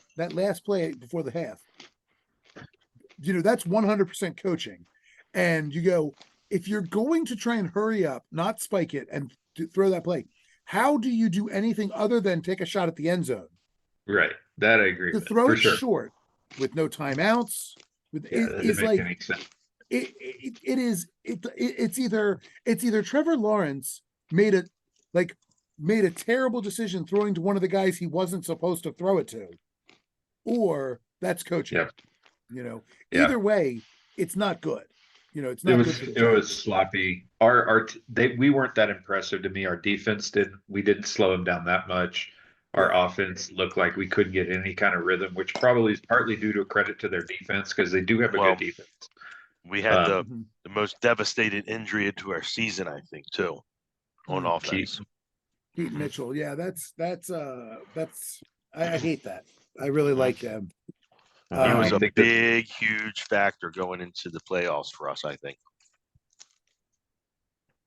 before the half, that's 100% coaching. And you go, if you're going to try and hurry up, not spike it and throw that play, how do you do anything other than take a shot at the end zone? Right. That I agree with. Throw it short with no timeouts. It's like it's either Trevor Lawrence made a terrible decision throwing to one of the guys he wasn't supposed to throw it to, or that's coaching. Either way, it's not good. It's not good. It was sloppy. We weren't that impressive to me. Our defense we didn't slow them down that much. Our offense looked like we couldn't get any kind of rhythm, which probably is partly due to a credit to their defense, because they do have a good defense. We had the most devastating injury to our season, I think, too, on offense. Keaton Mitchell. Yeah, that's I hate that. I really like him. He was a big, huge factor going into the playoffs for us, I think.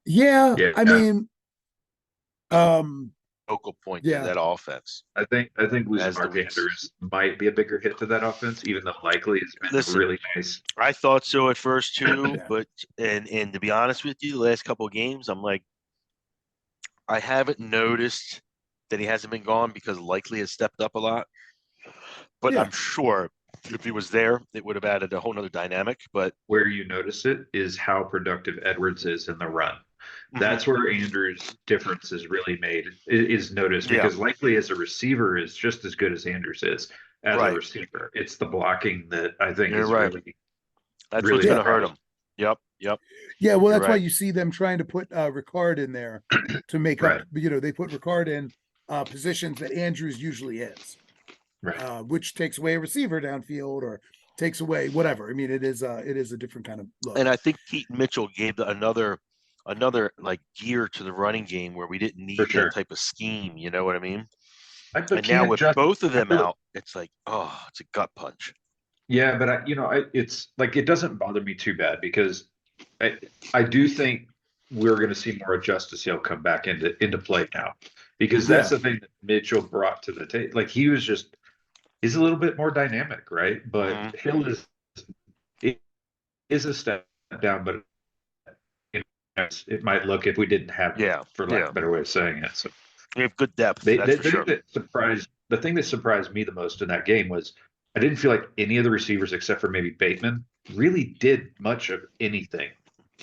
Yeah. I mean, focal point to that offense. I think Mark Andrews might be a bigger hit to that offense, even though likely has been really nice. I thought so at first too, but and to be honest with you, the last couple of games, I'm like, I haven't noticed that he hasn't been gone because Likely has stepped up a lot. But Yeah. I'm sure if he was there, it would have added a whole nother dynamic. But Where you notice it is how productive Edwards is in the run. That's where Andrews' difference is really made, is noticed, yeah, because Likely as a receiver is just as good as Andrews is as a right. receiver. It's the blocking that I think You're is right. really, That's what's really the going Yeah. to hurt problem. him. Yep. Yep. Yeah, well, You're that's why right. you see them trying to put Ricard in there to make up. Right, They put Ricard in positions that Andrews usually is, right. which takes away a receiver downfield or takes away whatever. I mean, it is a different kind of look. And I think Keaton Mitchell gave another like gear to the running game where we didn't For need that sure. type of scheme. You know what I mean? But And now can't with just, both of I them feel like, out, it's like, oh, it's a gut punch. yeah, but it's like, it doesn't bother me too bad because I do think we're going to see more of Justice Hill come back into play now, because that's Yeah, the thing that Mitchell brought to the table. Like, he's a little bit more dynamic, right? But hmm Hill is a step down, but it might look, if we didn't have him, Yeah. for lack Yeah. of a better way of saying it. So We have good depth. That's for sure. the thing that surprised me the most in that game was I didn't feel like any of the receivers except for maybe Bateman really did much of anything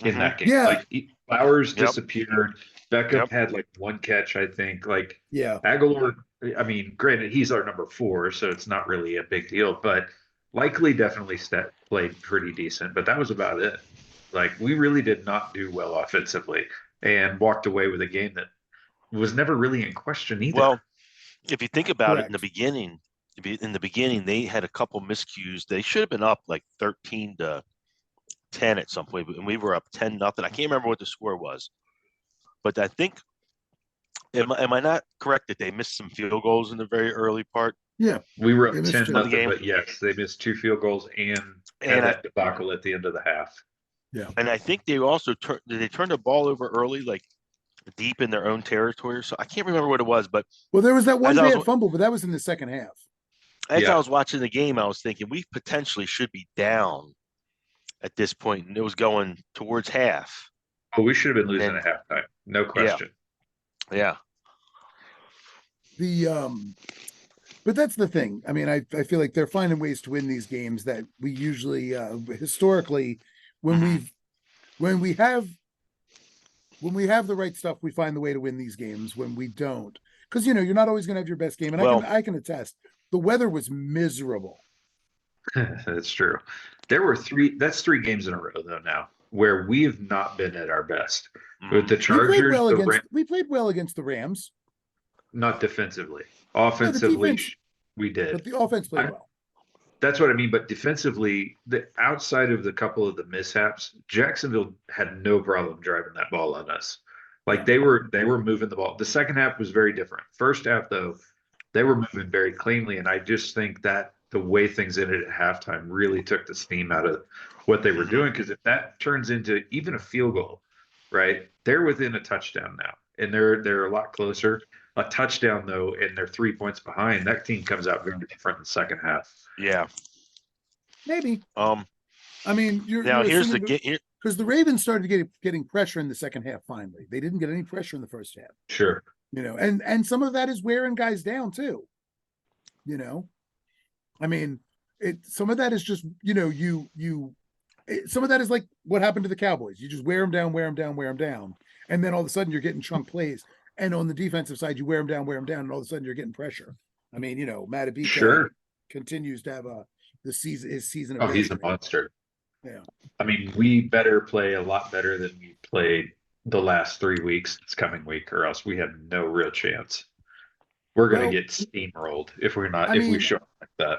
in hmm that game. yeah, Like, Flowers Yep. disappeared. Beckham Yep. had like one catch, I think. Like, yeah. Aguilar, I mean, granted, he's our number 4, so it's not really a big deal, but Likely definitely played pretty decent, but that was about it. Like, we really did not do well offensively and walked away with a game that was never really in question either. Well, if you think about it, Correct. in the beginning, they had a couple miscues. They should have been up like 13-10 at some point, and we were up 10-0. I can't remember what the score was, but I think am I not correct that they missed some field goals in the very early part Yeah, We were they up missed 10 of the nothing, game? but yes, they missed 2 field goals and had And I that debacle at the end of the half. Yeah. and I think they also turned the ball over early, like deep in their own territory. So I can't remember what it was, but Well, there was that one as I was bad fumble, but that was in the second half. Yeah. watching the game, I was thinking we potentially should be down at this point, and it was going towards half. Well, we should have been And losing then, at halftime. No yeah, question. yeah, The But that's the thing. I mean, I feel like they're finding ways to win these games that we usually historically when Mhm. we've when we have the right stuff, we find the way to win these games. When we don't, because you're not always going to have your best game, and Well, I can attest. The weather was miserable. That's true. That's 3 games in a row though now where we have not been at our best. With the mhm. Chargers, We played well against the Rams. not defensively. No, the Offensively, defense, we did. but the offense played well. That's what I mean. But defensively, the outside of the couple of the mishaps, Jacksonville had no problem driving that ball on us. Like, Yeah. they were moving the ball. The second half was very different. First half, though, they were moving very cleanly, and I just think that the way things ended at halftime really took the steam out of what they were doing. Because if that turns into even a field goal, right? They're within a touchdown now, and they're a lot closer. A touchdown though, and they're 3 points behind. That team comes out very different in the second half. Yeah. Maybe. Um. I mean, Now you're here's assuming here, because the Ravens started getting pressure in the second half. Finally, they didn't get any pressure in the first half. Sure. And some of that is wearing guys down too. I mean, some of that is just some of that is like what happened to the Cowboys. You just wear them down, wear them down, wear them down, and then all of a sudden you're getting chunk plays. And on the defensive side, you wear them down, and all of a sudden you're getting pressure. I mean, Matabika Sure. continues to have his season of Oh, he's a history. monster. Yeah. I mean, we better play a lot better than we played the last 3 weeks this coming week, or else we have no real chance. We're going Well, to get steamrolled if we mean, show up like that.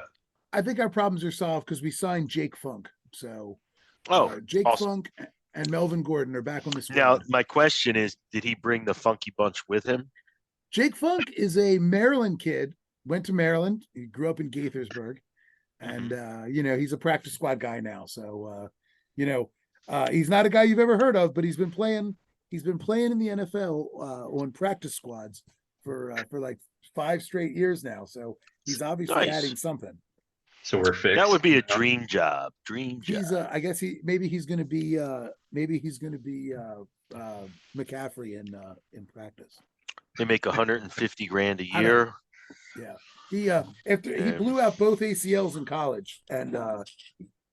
I think our problems are solved because we signed Jake Funk. So Jake awesome. Funk and Melvin Gordon are back on the squad. Now my question is, did he bring the Funky Bunch with him? Jake Funk is a Maryland kid, went to Maryland. He grew up in Gaithersburg, and he's a practice squad guy now. So he's not a guy you've ever heard of, but he's been playing in the NFL on practice squads for like 5 straight years now. So he's obviously adding something. So we're fixed. That would be a dream job. He's I guess he's going to be McCaffrey in practice. They make 150 grand a I don't- year. Yeah. He after he And blew out both ACLs in college, and or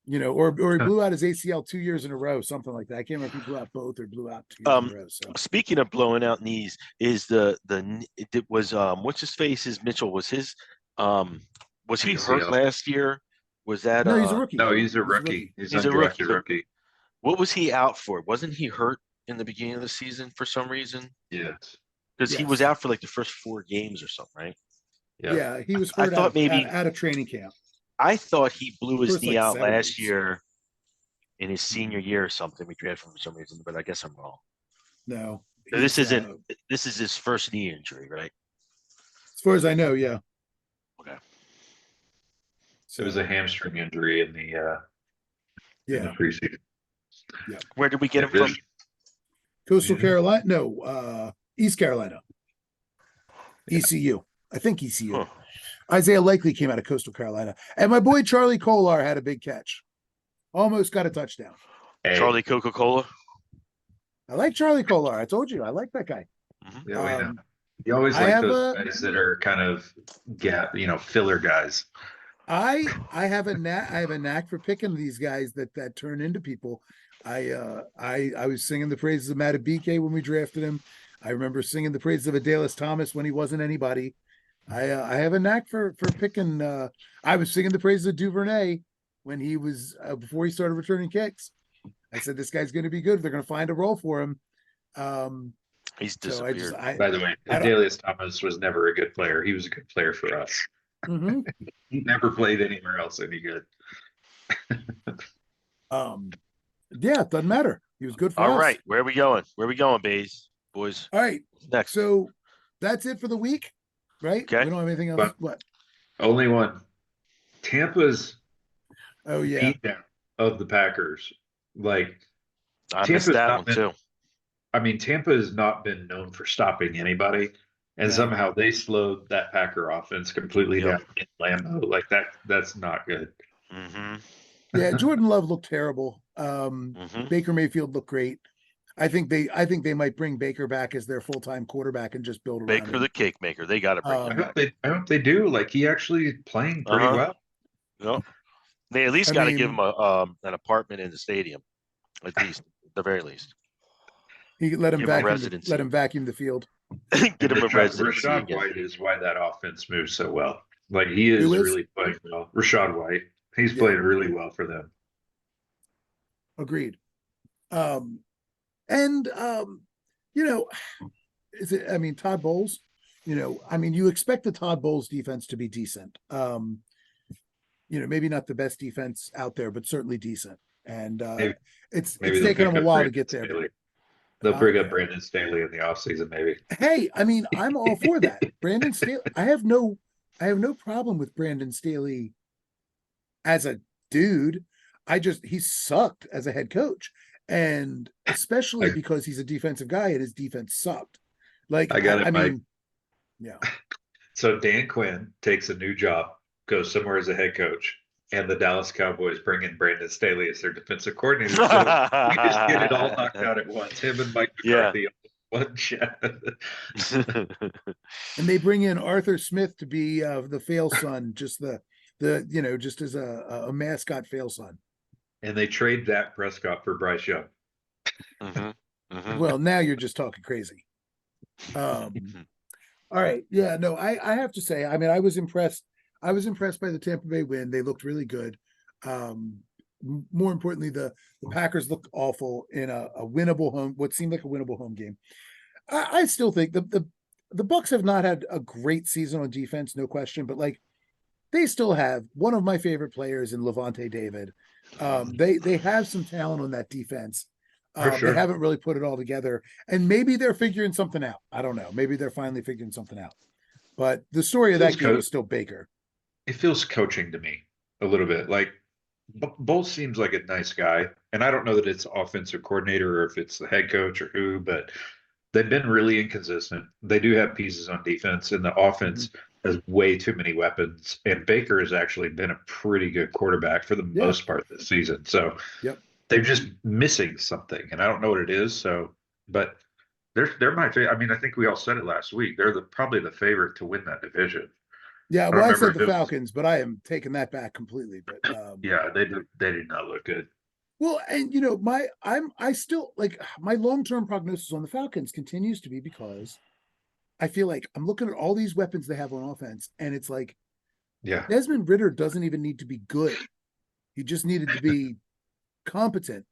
he blew out his ACL 2 years in a row, something like that. I can't remember if he blew out both or blew out 2 years in a row. So speaking of blowing out knees, is it was what's his face? His Mitchell was he hurt ACL. last year? Was that no, he's a rookie. No, he's a He's a rookie. rookie. He's He's a undrafted rookie. rookie. What was he out for? Wasn't he hurt in the beginning of the season for some reason? Yes. Because he was Yes. out for like the first 4 games or something, right? Yeah. Yeah, he was I hurt thought maybe out of training camp. I thought he blew his First, knee like, out 7 last weeks. year in his senior year or something. We drafted him for some reason, but I guess I'm wrong. No, So this he's, isn't. This is his first knee injury, right? as far as I know. Yeah. Okay. It was a hamstring injury in the Yeah. preseason. Where did we get him Yeah, from? Coastal Mhm. Carolina? No, East Carolina. ECU. I think ECU. Huh. Isaiah Likely came out of Coastal Carolina. And my boy Charlie Kolar had a big catch. Almost got a touchdown. Hey, Charlie Coca-Cola. I like Charlie Kolar. I told you, I like that guy. yeah, we know. Um, You always I like have those guys that are kind of filler guys. I have a knack for picking these guys that turn into people. I was singing the praises of Matabike when we drafted him. I remember singing the praises of Adalis Thomas when he wasn't anybody. I have a knack for picking. I was singing the praises of Duvernay when he was before he started returning kicks. I said this guy's going to be good. They're going to find a role for him. He's So disappeared. By the way, I don't- Adalius Thomas was never a good player. He was a good player for us. Mhm. He never played anywhere else any good. Yeah, it doesn't matter. He was good for All us. right, where are we going? Where are we going, Bays? Boys. All right. Next. So that's it for the week, right? Okay. We don't have anything else. But- What? Only one. Tampa's Oh yeah. beatdown of the Packers. Like, I missed Tampa's that not one been- too. I mean, Tampa has not been known for stopping anybody, and No. somehow they slowed that Packer offense completely Yep. down in Lambeau. Like that's not good. Mm-hmm. Yeah, Jordan Love looked terrible. Mm-hmm. Baker Mayfield looked great. I think they might bring Baker back as their full-time quarterback and just build around Baker him. the cake maker. They got to bring I him. hope they do. Like, he actually playing pretty Uh-huh. well. Yep. They at least I got to mean- give him an apartment in the stadium, at least, the very least. He let him Give him vacuum residency. let him vacuum the field. Get him a residency Rashad again. White is why that offense moves so well. Like, he is Who is? really playing well. Rashad White, he's Yeah. playing really well for them. Agreed. And I mean, Todd Bowles, you expect the Todd Bowles defense to be decent. Maybe not the best defense out there, but certainly decent. And it's Maybe they'll taken pick them a up while to Brandon get there. Staley. They'll bring Yeah. up Brandon Staley in the offseason, maybe. Hey, I mean, I'm all for that. Brandon Staley, I have no problem with Brandon Staley as a dude. He sucked as a head coach. And especially because he's a defensive guy and his defense sucked. Like, I got it, Mike. mean, yeah. So Dan Quinn takes a new job, goes somewhere as a head coach, and the Dallas Cowboys bring in Brandon Staley as their defensive coordinator. So we just get it all knocked out at once. Him and Mike McCarthy on one chat. And they bring in Arthur Smith to be the fail son, just just as a mascot fail son. And they trade Dak Prescott for Bryce Young. Mm-hmm. Mm-hmm. Well, now you're just talking crazy. All right. Yeah, no, I have to say, I mean, I was impressed by the Tampa Bay win. They looked really good. More importantly, the Packers looked awful in a winnable what seemed like a winnable home game. I still think the Bucs have not had a great season on defense, no question, but like they still have one of my favorite players in Levante David. They have some talent on that defense. For sure. They haven't really put it all together, and maybe they're figuring something out. I don't know. Maybe they're finally figuring something out. But the story of that game was still Baker. It feels coaching to me a little bit. Like, Bowles seems like a nice guy, and I don't know that it's offensive coordinator or if it's the head coach or who, but they've been really inconsistent. They do have pieces on defense, and the offense has way too many weapons. And Baker has actually been a pretty good quarterback for the most part this season. So Yep. they're just missing something, and I don't know what it is. So, but They're my favorite. I mean, I think we all said it last week. They're probably the favorite to win that division. Yeah, I don't well, I remember said if the it was, Falcons, but I am taking that back completely. But yeah, they did not look good. well, and I still like my long-term prognosis on the Falcons continues to be because I feel like I'm looking at all these weapons they have on offense, and it's like Yeah. Desmond Ritter doesn't even need to be good. He just needed to be competent.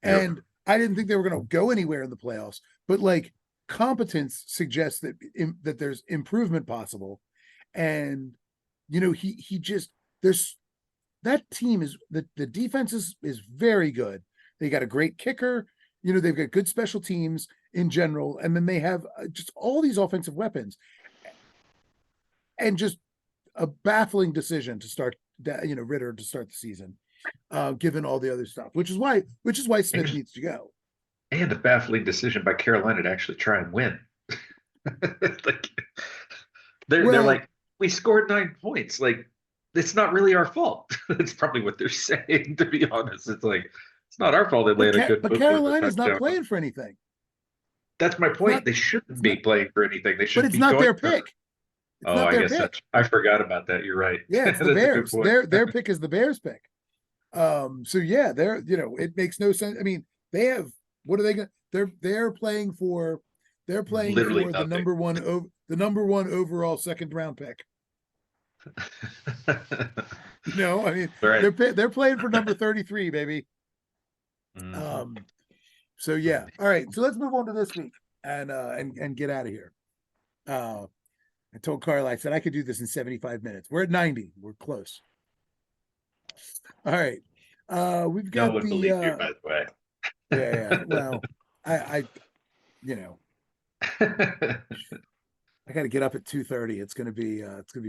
Yep. And I didn't think they were going to go anywhere in the playoffs, but like competence suggests that there's improvement possible. And he just there's that team is the defense is very good. They got a great kicker. They've got good special teams in general, and then they have just all these offensive weapons, and just a baffling decision to start Ritter to start the season, given all the other stuff, which is why Smith needs to go. And a baffling decision by Carolina to actually try and win. Like they're Well, like, we scored 9 points. Like, it's not really our fault. That's probably what they're saying, to be honest. It's like, it's not our fault Atlanta couldn't but move with a Carolina's not touchdown. playing for anything. That's my It's not. point. They shouldn't It's be not. playing for anything. They But should it's be not going their for. pick. It's Oh, not I their guess pick. I forgot about that. You're right. Yeah, it's the That's a good Bears. point. Their pick is the Bears pick. So yeah, it makes no sense. I mean, they have what are they going? They're playing for Literally the nothing. number one overall second round pick. I mean, Right. they're playing for number 33, baby. Mhm. So yeah. All right. So let's move on to this week and get out of here. I told Carla, I said I could do this in 75 minutes. We're at 90. We're close. All right. We've No got one the believed you, by the way. yeah. Well, I I got to get up at 2:30. It's gonna be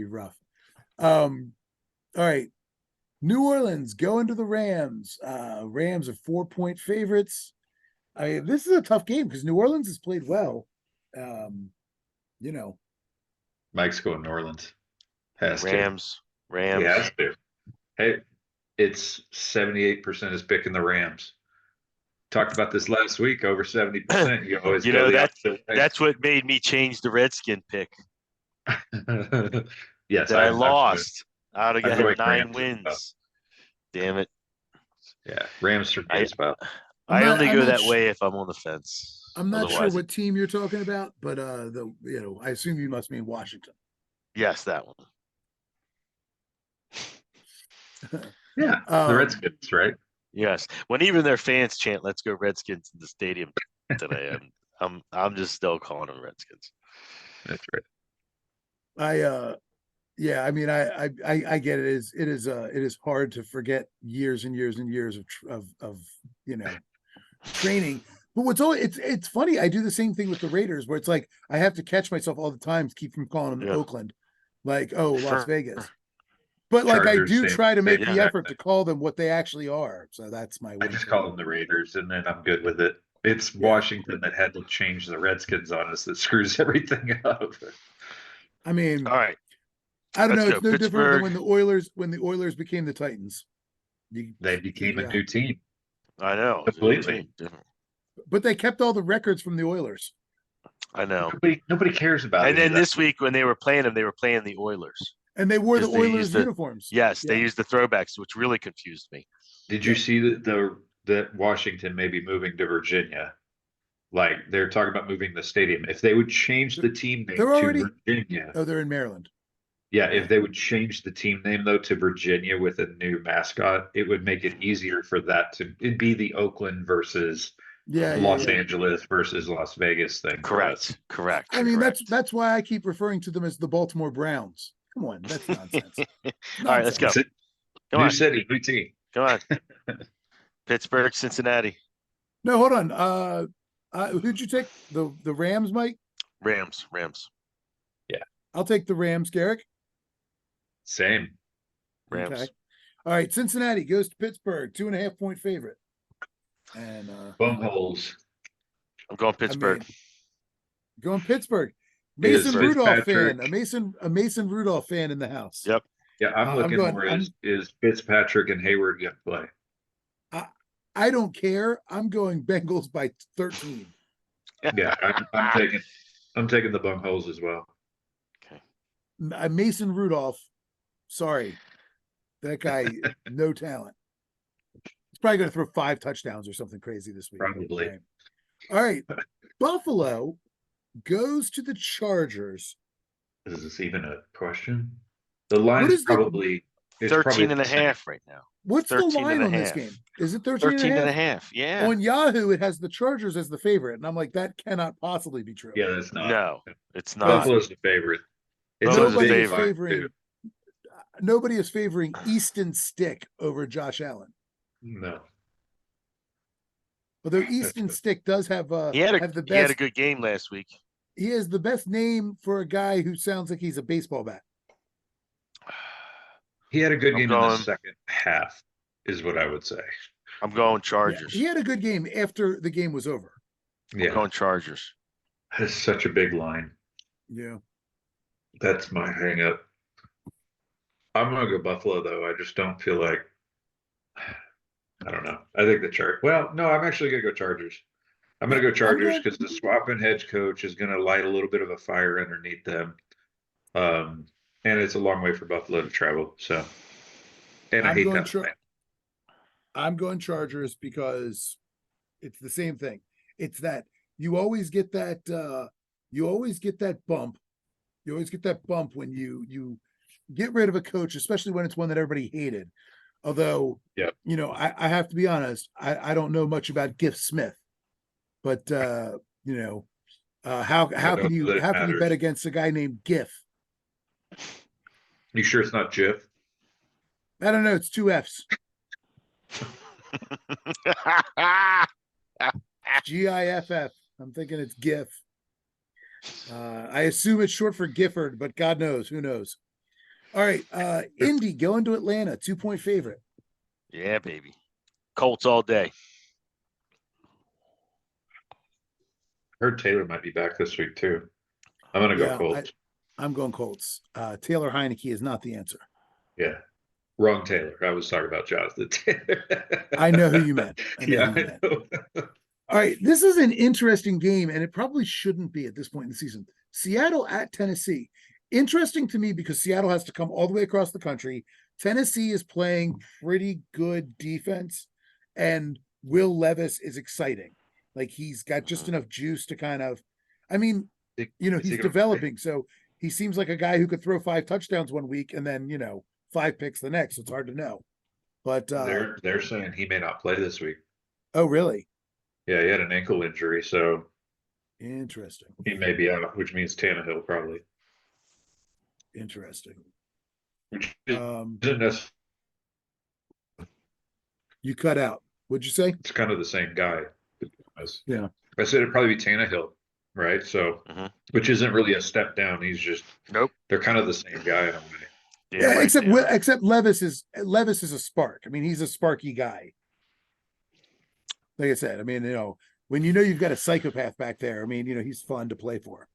rough. All right. New Orleans going to the Rams. Rams are 4-point favorites. I mean, this is a tough game because New Orleans has played well. You know, Mike's going New Orleans. Has to. Rams. He Rams. has to. Hey, it's 78% is picking the Rams. Talked about this last week, over 70%. You always You go know, the opposite way. that's what made me change the Redskin pick Yes, that I I'm lost. I'd have I'm going got 9 Rams as well. wins. Damn it. Yeah, Rams for me as well. I only I'm go not that sh- way if I'm on the fence. I'm not sure Otherwise, what team you're talking about, but I assume you must mean Washington. yes, that one. Yeah, the Redskins, right? Yes. When even their fans chant "Let's go Redskins" in the stadium today, I'm just still calling them Redskins. That's right. Yeah, I mean, I get it. It is hard to forget years and years and years of training. But it's funny. I do the same thing with the Raiders, where it's like I have to catch myself all the time to keep from calling them Yeah. Oakland, like Las Sure. Vegas. But like I Chargers, do same try to make thing. the effort to call them what they actually are. So that's my I one just thing. call them the Raiders, and then I'm good with it. It's Washington that had to change the Redskins on us that screws everything up. I mean, All right. I don't know. Let's It's go. no different than Pittsburgh. when the Oilers became the Titans. They became a new team. I know. Completely. Different. But they kept all the records from the Oilers. I know. Nobody cares about it. And then this week when they were playing them, they were playing the Oilers. And they wore the 'Cause they Oilers used the- uniforms. Yes, they Yeah. used the throwbacks, which really confused me. Did you see that Washington may be moving to Virginia? Like they're talking about moving the stadium. If they would change the team name They're already- to Virginia, Oh, they're in Maryland. yeah, if they would change the team name though to Virginia with a new mascot, it would make it easier for that to it'd be the Oakland versus Los Angeles versus Las Vegas thing. Correct. I mean, that's why I keep referring to them as the Baltimore Browns. Come on, that's nonsense. All right, let's go. That's it. Come New on. city, new team. Come on. Pittsburgh, Cincinnati. No, hold on. Who'd you take? The Rams, Mike? Rams. I'll take the Rams, Garrick. Same. Rams. Okay. All right, Cincinnati goes to Pittsburgh, 2.5-point favorite. And Bumholes. I'm going Pittsburgh. Going Pittsburgh. Is Mason Rudolph fan. Fitzpatrick- A Mason Rudolph fan in the house. Yep. Yeah, I'm looking more is Fitzpatrick and Hayward gonna play? I don't care. I'm going Bengals by 13. Yeah, I'm taking the bungholes as well. Okay. Mason Rudolph. Sorry, that guy, no talent. He's probably going to throw 5 touchdowns or something crazy this week. Probably. All right. Buffalo goes to the Chargers. Is this even a question? The line's What is the probably it's 13 and the a same. half right now. what's the 13 line and a on this half. game? Is it 13 13 and and a a half? half. Yeah. On Yahoo, it has the Chargers as the favorite, and I'm like, that cannot possibly be true. Yeah, that's not. No, it's not. Buffalo's the favorite. It's Buffalo's a the Nobody big is favorite. line, favoring. too. Nobody is favoring Easton Stick over Josh Allen. No. Although Easton Stick does have He had the he had a best. good game last week. He has the best name for a guy who sounds like he's a baseball bat. He had a good I'm game in the going- second half, is what I would say. I'm going Yeah, Chargers. he had a good game after the game was over. I'm Yeah, going Chargers. that's such a big line. Yeah. That's my hang up. I'm gonna go Buffalo though. I just don't feel like I don't know. I think the Chargers. Well, no, I'm actually gonna go Chargers. I'm gonna go Chargers going- because the swap and hedge coach is gonna light a little bit of a fire underneath them. And it's a long way for Buffalo to travel. So, and I I'm hate going that. Char- line. I'm going Chargers because it's the same thing. It's that you always get that you always get that bump. You always get that bump when you get rid of a coach, especially when it's one that everybody hated. Although, Yep. you know, I have to be honest, I don't know much about Giff Smith, but you know, how don't can know you that it how can you bet matters. against a guy named Giff? You sure it's not Jiff? I don't know. It's 2 F's. Giff. I'm thinking it's GIF. I assume it's short for Gifford, but God knows, who knows? All right, Indy going to Atlanta, 2-point favorite. Yeah, baby. Colts all day. Heard Taylor might be back this week too. I'm gonna go Colts. I'm going Colts. Taylor Heineke is not the answer. Yeah, wrong Taylor. I was talking about Jonathan Taylor. I know who you meant. Yeah, I know. All right, this is an interesting game, and it probably shouldn't be at this point in the season. Seattle at Tennessee. Interesting to me because Seattle has to come all the way across the country. Tennessee is playing pretty good defense, and Will Levis is exciting. Like, he's got just enough juice to kind of, I mean, you know, Is he he's gonna developing. So he seems like a guy who could throw 5 touchdowns one week and then, you know, 5 picks the next. It's hard to know. But They're saying he may not play this week. oh, really? Yeah, he had an ankle injury, so Interesting. he may be out, which means Tannehill probably. Interesting. Which Um, isn't necessarily, you cut out. What'd you say? it's kind of the same guy. Yeah. I said it'd probably be Tannehill, right? So, Mhm. which isn't really a step down. He's just Nope. they're kind of the same guy in a way. Yeah, right except there. except Levis is a spark. I mean, he's a sparky guy. Like I said, I mean, you know, when you know you've got a psychopath back there, I mean, you know, he's fun to play for.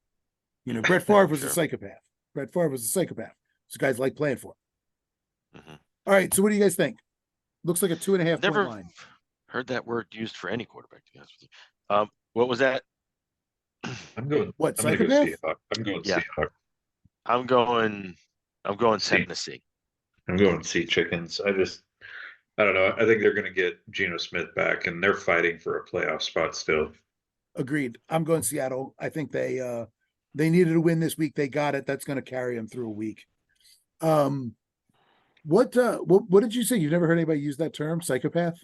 You know, Brett Favre was a Sure. psychopath. Brett Favre was a psychopath. So guys like playing for. Mhm. All right, so what do you guys think? Looks like a 2.5 Never point line. heard that word used for any quarterback, to be honest with you. What was that? I'm going. What, I'm going to go psychopath? Seahawks. I'm going Yeah. Seahawks. I'm going See. Tennessee. I'm going Sea Chickens. I don't know. I think they're going to get Geno Smith back, and they're fighting for a playoff spot still. Agreed. I'm going Seattle. I think they needed a win this week. They got it. That's going to carry them through a week. What did you say? You've never heard anybody use that term, psychopath?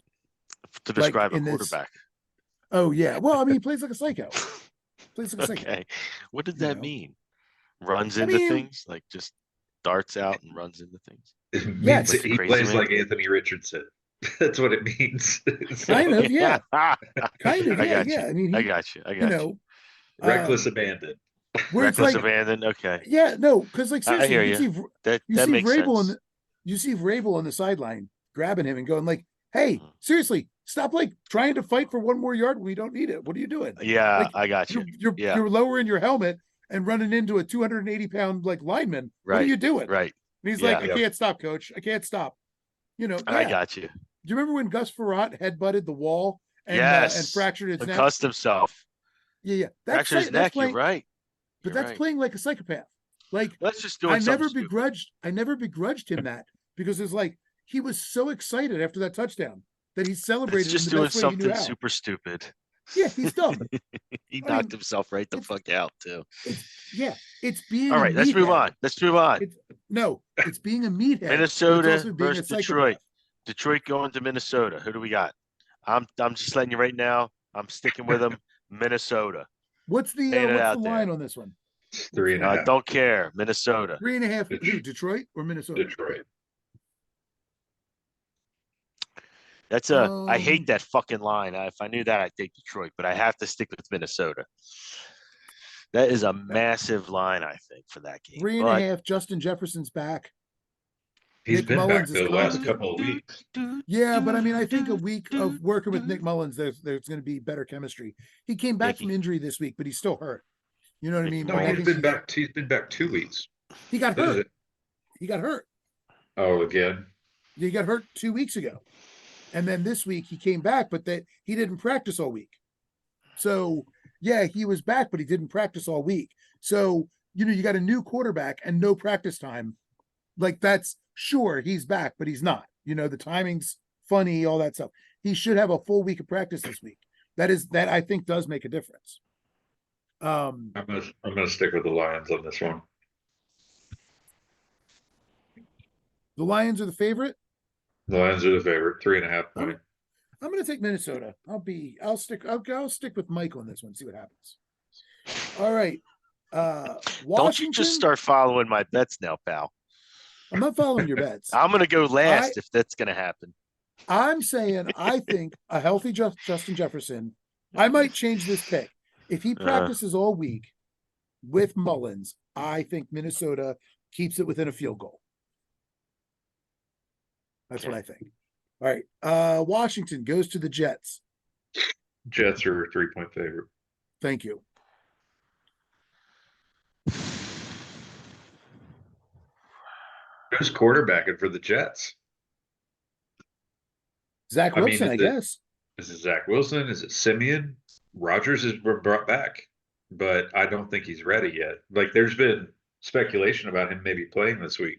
To Like describe a in this- quarterback. Oh yeah. Well, I mean, he plays like a psycho. Plays like a psycho. Okay. What does You that know. mean? Runs I into mean- things? Like just darts out and runs into things? It Yes. means he Crazy plays man. like Anthony Richardson. That's what it means. So, Kind of, yeah. Kind of, I yeah, got yeah. you. I mean, I got you. I you got you. know, reckless abandon. where it's Reckless like, abandon. Okay. yeah, no, because like I seriously, hear you you. can see That you that see makes Vrabel sense. on you see Vrabel on the sideline grabbing him and going like, "Hey, Mhm. seriously, stop like trying to fight for 1 more yard when we don't need it. What are you doing? Yeah, Like, I got you. Yeah. You're lowering your helmet and running into a 280-pound like lineman. What are Right. you doing?" Right. And he's Yeah. like, "I can't stop, coach. I can't stop." You know, I yeah. got you. Do you remember when Gus Farrat headbutted the wall and Yes. fractured his neck? Concussed himself. Yeah. Fractured his That's neck. You're playing, right. but You're that's right. playing like a psychopath. Like Let's just doing something stupid. I never begrudged him that because it's like he was so excited after that touchdown that he Let's celebrated in just the doing best way he knew something how. super stupid. Yeah, he's dumb. He I knocked mean, himself right the it's fuck out too. it's being All a right, let's move meathead. on. Let's move on. It's no, it's being a meathead, but it's Minnesota also being a versus psychopath. Detroit. Detroit going to Minnesota. Who do we got? I'm just letting you right now. I'm sticking with them. Minnesota. What's Laying it the out line there. on this one? It's 3.5. Don't care. Minnesota. 3.5. Who? Detroit or Minnesota? Detroit. That's I hate that fucking line. If I knew that, I'd take Detroit, but I have to stick with Minnesota. That is a massive line, I think, for that game. 3.5. Justin Jefferson's back. He's Nick been Mullins back is the last competent. couple of weeks. Yeah, but I mean, I think a week of working with Nick Mullins, there's going to be better chemistry. He came back from injury this week, but he's still hurt. You know what I mean? No, Like, I he's think been back. He's been back 2 weeks. he got This is hurt. it. He got hurt. Oh, again. He got hurt 2 weeks ago, and then this week he came back, but that he didn't practice all week. So yeah, he was back, but he didn't practice all week. So you got a new quarterback and no practice time. Like that's sure he's back, but he's not. The timing's funny, all that stuff. He should have a full week of practice this week. That I think does make a difference. I'm gonna stick with the Lions on this one. The Lions are the favorite. The Lions are the favorite, 3.5 point. I'm going to take Minnesota. I'll stick with Mike on this one. See what happens. All right. Washington. Don't you just start following my bets now, pal? I'm not following your bets. I'm going to go last if that's going to happen. I'm saying I think a healthy Justin Jefferson. I might change this pick if he practices all week with Mullins. I think Minnesota keeps it within a field goal. That's what I think. All right. Washington goes to the Jets. Jets are a 3-point favorite. Thank you. Who's quarterbacking for the Jets? Zach Wilson, I guess. Is it Zach Wilson? Is it Simeon? Rodgers has been brought back, but I don't think he's ready yet. Like there's been speculation about him maybe playing this week.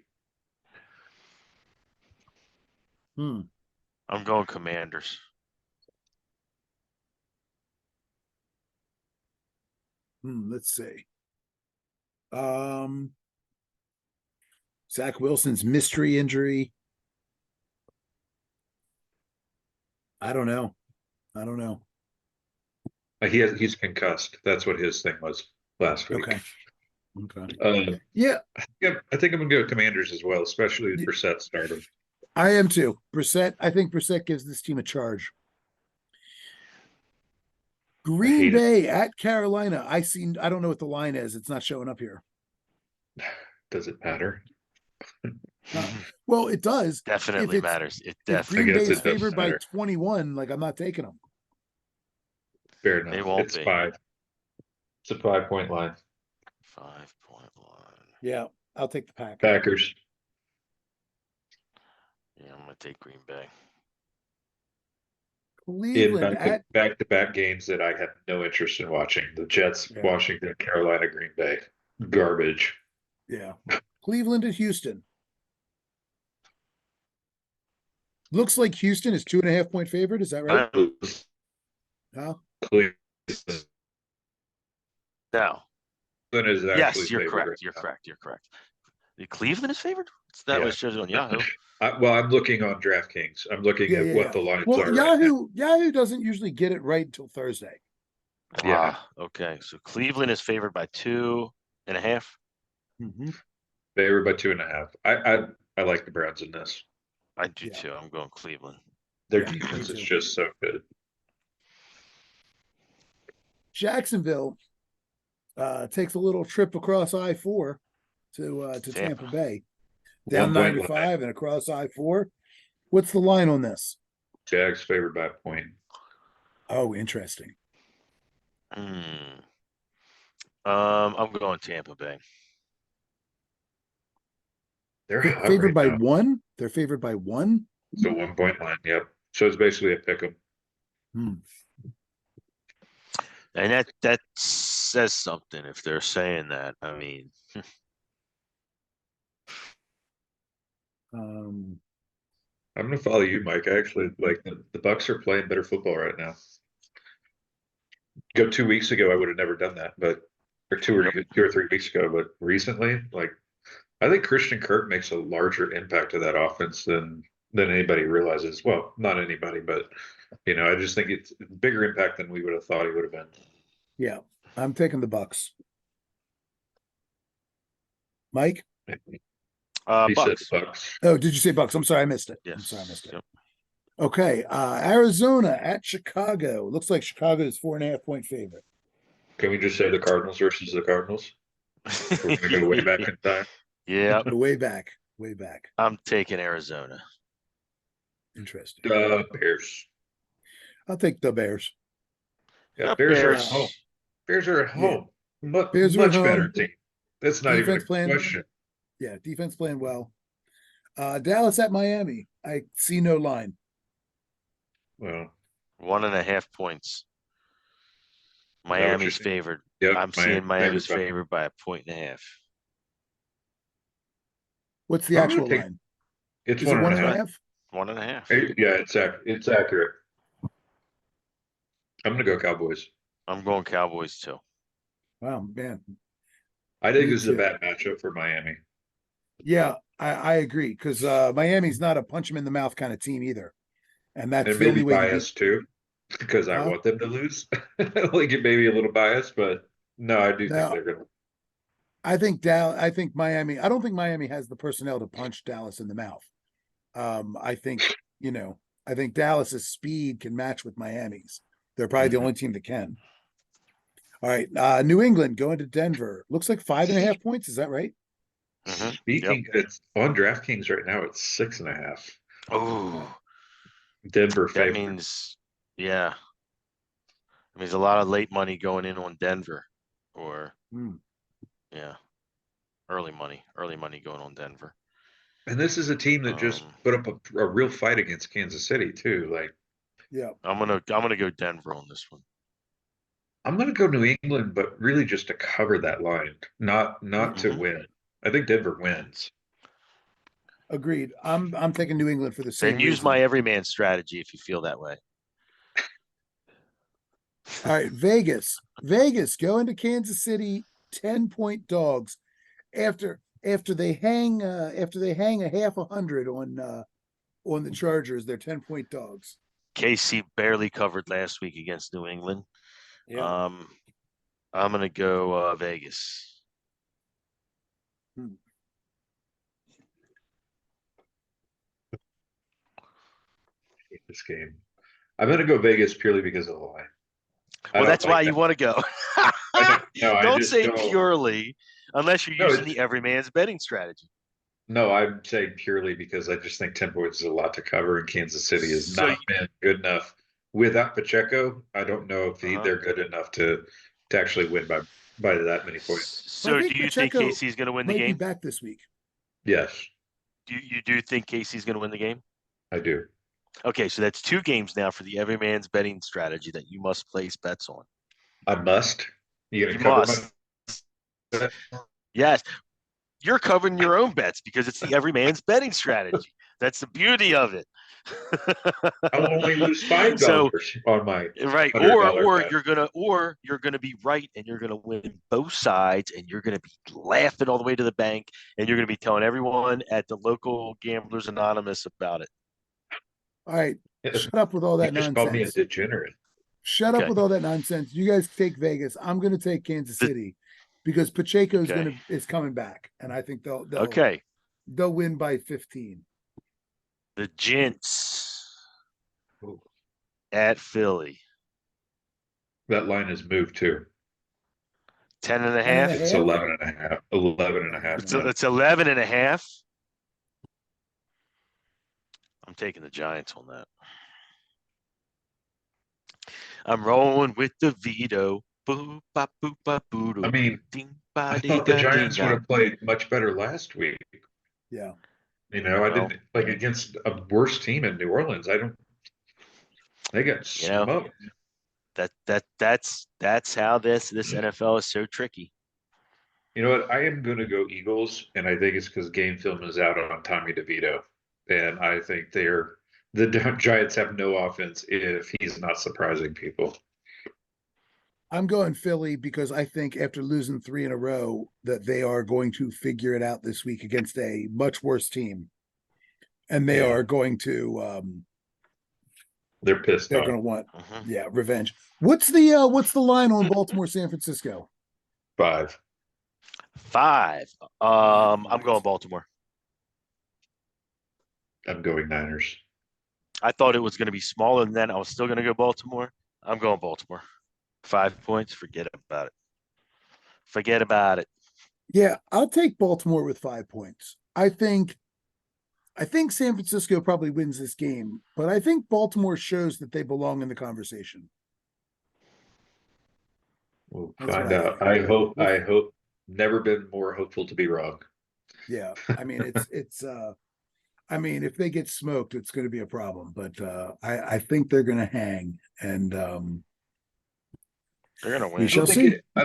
I'm going Commanders. Let's see. Zach Wilson's mystery injury. I don't know. He's concussed. That's what his thing was last week. Okay. Yeah. I think I'm gonna go Commanders as well, especially if Brissett started. I am too. I think Brissett gives this team a charge. Green Bay at Carolina. I don't know what the line is. It's not showing up here. Does it matter? Well, it does. Definitely matters. It definitely. Green Bay is favored by 21. Like I'm not taking them. Fair enough. They won't it's be. 5. It's a 5-point line. 5-point line. Yeah, I'll take the Packers. Yeah, I'm gonna take Green Bay. Cleveland in back-to-back games that I have no interest in watching. The Jets, Washington, Carolina, Green Bay. Garbage. Yeah. Cleveland at Houston. Looks like Houston is 2.5-point favorite. Is that right? Huh? Cleveland. No. Yes, you're correct. You're correct. Cleveland is favored? That was shows on Yahoo. Well, I'm looking on DraftKings. I'm looking at what the lines are. Yahoo doesn't usually get it right until Thursday. Yeah. Okay. So Cleveland is favored by 2.5. Mm-hmm. Favored by 2.5. I like the Browns in this. I do too. I'm going Cleveland. Their defense is just so good. Jacksonville takes a little trip across I-4 to Tampa Bay. Down 9-5 and across I-4. What's the line on this? Jags favored by a point. Oh, interesting. I'm going Tampa Bay. They're favored by 1. They're favored by 1. It's a 1-point line. Yep. So it's basically a pick 'em. And that says something if they're saying that. I mean, Um, I'm gonna follow you, Mike. I actually like the Bucks are playing better football right now. Go 2 weeks ago, I would have never done that, but or yep. 2 or 3 weeks ago, but recently, like I think Christian Kirk makes a larger impact to that offense than anybody realizes. Well, not anybody, but I just think it's a bigger impact than we would have thought he would have been. yeah, I'm taking the Bucks. Mike? He said the Bucks. Bucks. Oh, did you say Bucks? I'm sorry, I missed it. I'm sorry, I Yes. missed it. Yep. Okay, Arizona at Chicago. Looks like Chicago is 4.5 point favorite. Can we just say the Cardinals versus the Cardinals? We're gonna go way back in time. Yep. Way back, way back. I'm taking Arizona. Interesting. Bears. I'll take the Bears. Yeah, Yep, Bears are at home. Bears. Bears are at Yeah, home. Much, Bears are at much better home. team. That's not even Defense a playing. question. Yeah, defense playing well. Dallas at Miami. I see no line. Well, 1.5 points. is that what you're Miami's saying? favored. Yep, I'm Miami seeing Miami's favored by. favored by 1.5 points. What's the I'm gonna actual take. line? It's Is it one and one a and a half. half? 1.5. Yeah, it's accurate. I'm gonna go Cowboys. I'm going Cowboys too. Wow, man. I think Me this is a too. bad matchup for Miami. Yeah, I agree because Miami's not a punch him in the mouth kind of team either, and that's And the only maybe way you beat. biased too, because I Huh? want them to lose. Like it may be a little biased, but no, I do think Now, they're gonna. I think Dallas. I think Miami. I don't think Miami has the personnel to punch Dallas in the mouth. I think you know. I think Dallas's speed can match with Miami's. They're probably the Mhm. only team that can. All right, New England going to Denver. Looks like 5.5 points. Is that right? Yep. Speaking, it's on DraftKings right now. It's 6.5. Oh, Denver that favorite. means, yeah, it means a lot of late money going in on Denver, or Hmm. yeah, early money going on Denver. And this is a team that just Um, put up a real fight against Kansas City too. Like Yeah. I'm gonna go Denver on this one. I'm gonna go New England, but really just to cover that line, not to Hmm. win. I think Denver wins. Agreed. I'm taking New England for the Then same use my reason. everyman strategy if you feel that way. All right, Vegas. Vegas going to Kansas City, 10 point dogs after they hang a half 100 on the Chargers. They're 10 point dogs. KC barely covered last week against New England. Yeah. Um, I'm gonna go Vegas. Hmm. This game. I'm gonna go Vegas purely because of the line. I Well, don't that's why like you that. want to go. I know. No, I Don't just say don't. purely unless you're No, using it's the everyman's betting strategy. no. I'm saying purely because I just think 10 points is a lot to cover, and Kansas City has So, not been good enough without Pacheco. I don't know if uh-huh. they're good enough to actually win by that many points. Well, I So think do you think Pacheco KC is going to win the might be game? back this week. Yes, Do you think KC is going to win the game? I do. Okay, so that's 2 games now for the everyman's betting strategy that you must place bets on. I must. You gonna You cover my must. Yes, you're covering your own bets because it's the everyman's betting strategy. That's the beauty of it. I'll only lose five So, dollars on my right, $100 bet. you're gonna be right and you're gonna win both sides and you're gonna be laughing all the way to the bank and you're gonna be telling everyone at the local Gamblers Anonymous about it. All right, shut up with all You that just called me a nonsense. degenerate. Shut up Okay. with all that nonsense. You guys take Vegas. I'm going to take Kansas The, City because Pacheco okay. is coming back, and I think Okay. they'll win by 15. The Gents Ooh, at Philly. that line has moved too. 10 and a 10 and a half. It's half. 11 and a half. 11 and a half It's now. it's 11 and a half. I'm taking the Giants on that. I'm rolling with the veto. Boop, ba, boop, ba, I boo, mean, ding, ba, I dee, thought the da, ding, Giants would da. have played much better last week. Yeah. I Well, didn't like against a worse team in New Orleans. I don't. They got you know, smoked. That's how this NFL is so tricky. You know what? I am going to go Eagles, and I think it's because game film is out on Tommy DeVito, and I think the Giants have no offense if he's not surprising people. I'm going Philly because I think after losing 3 in a row that they are going to figure it out this week against a much worse team. And they are going to they're pissed they're off. going to want revenge. What's the line on Baltimore San Francisco? 5. 5. I'm going Baltimore. I'm going Niners. I thought it was going to be smaller than that. I was still going to go Baltimore. I'm going Baltimore. 5 points. Forget about it. Forget about it. Yeah, I'll take Baltimore with 5 points. I think San Francisco probably wins this game, but I think Baltimore shows that they belong in the conversation. We'll That's find what I out. think. I hope. Never been more hopeful to be wrong. Yeah, I mean it's I mean if they get smoked, it's going to be a problem. But I think they're going to hang, and They're going to we win. shall see. I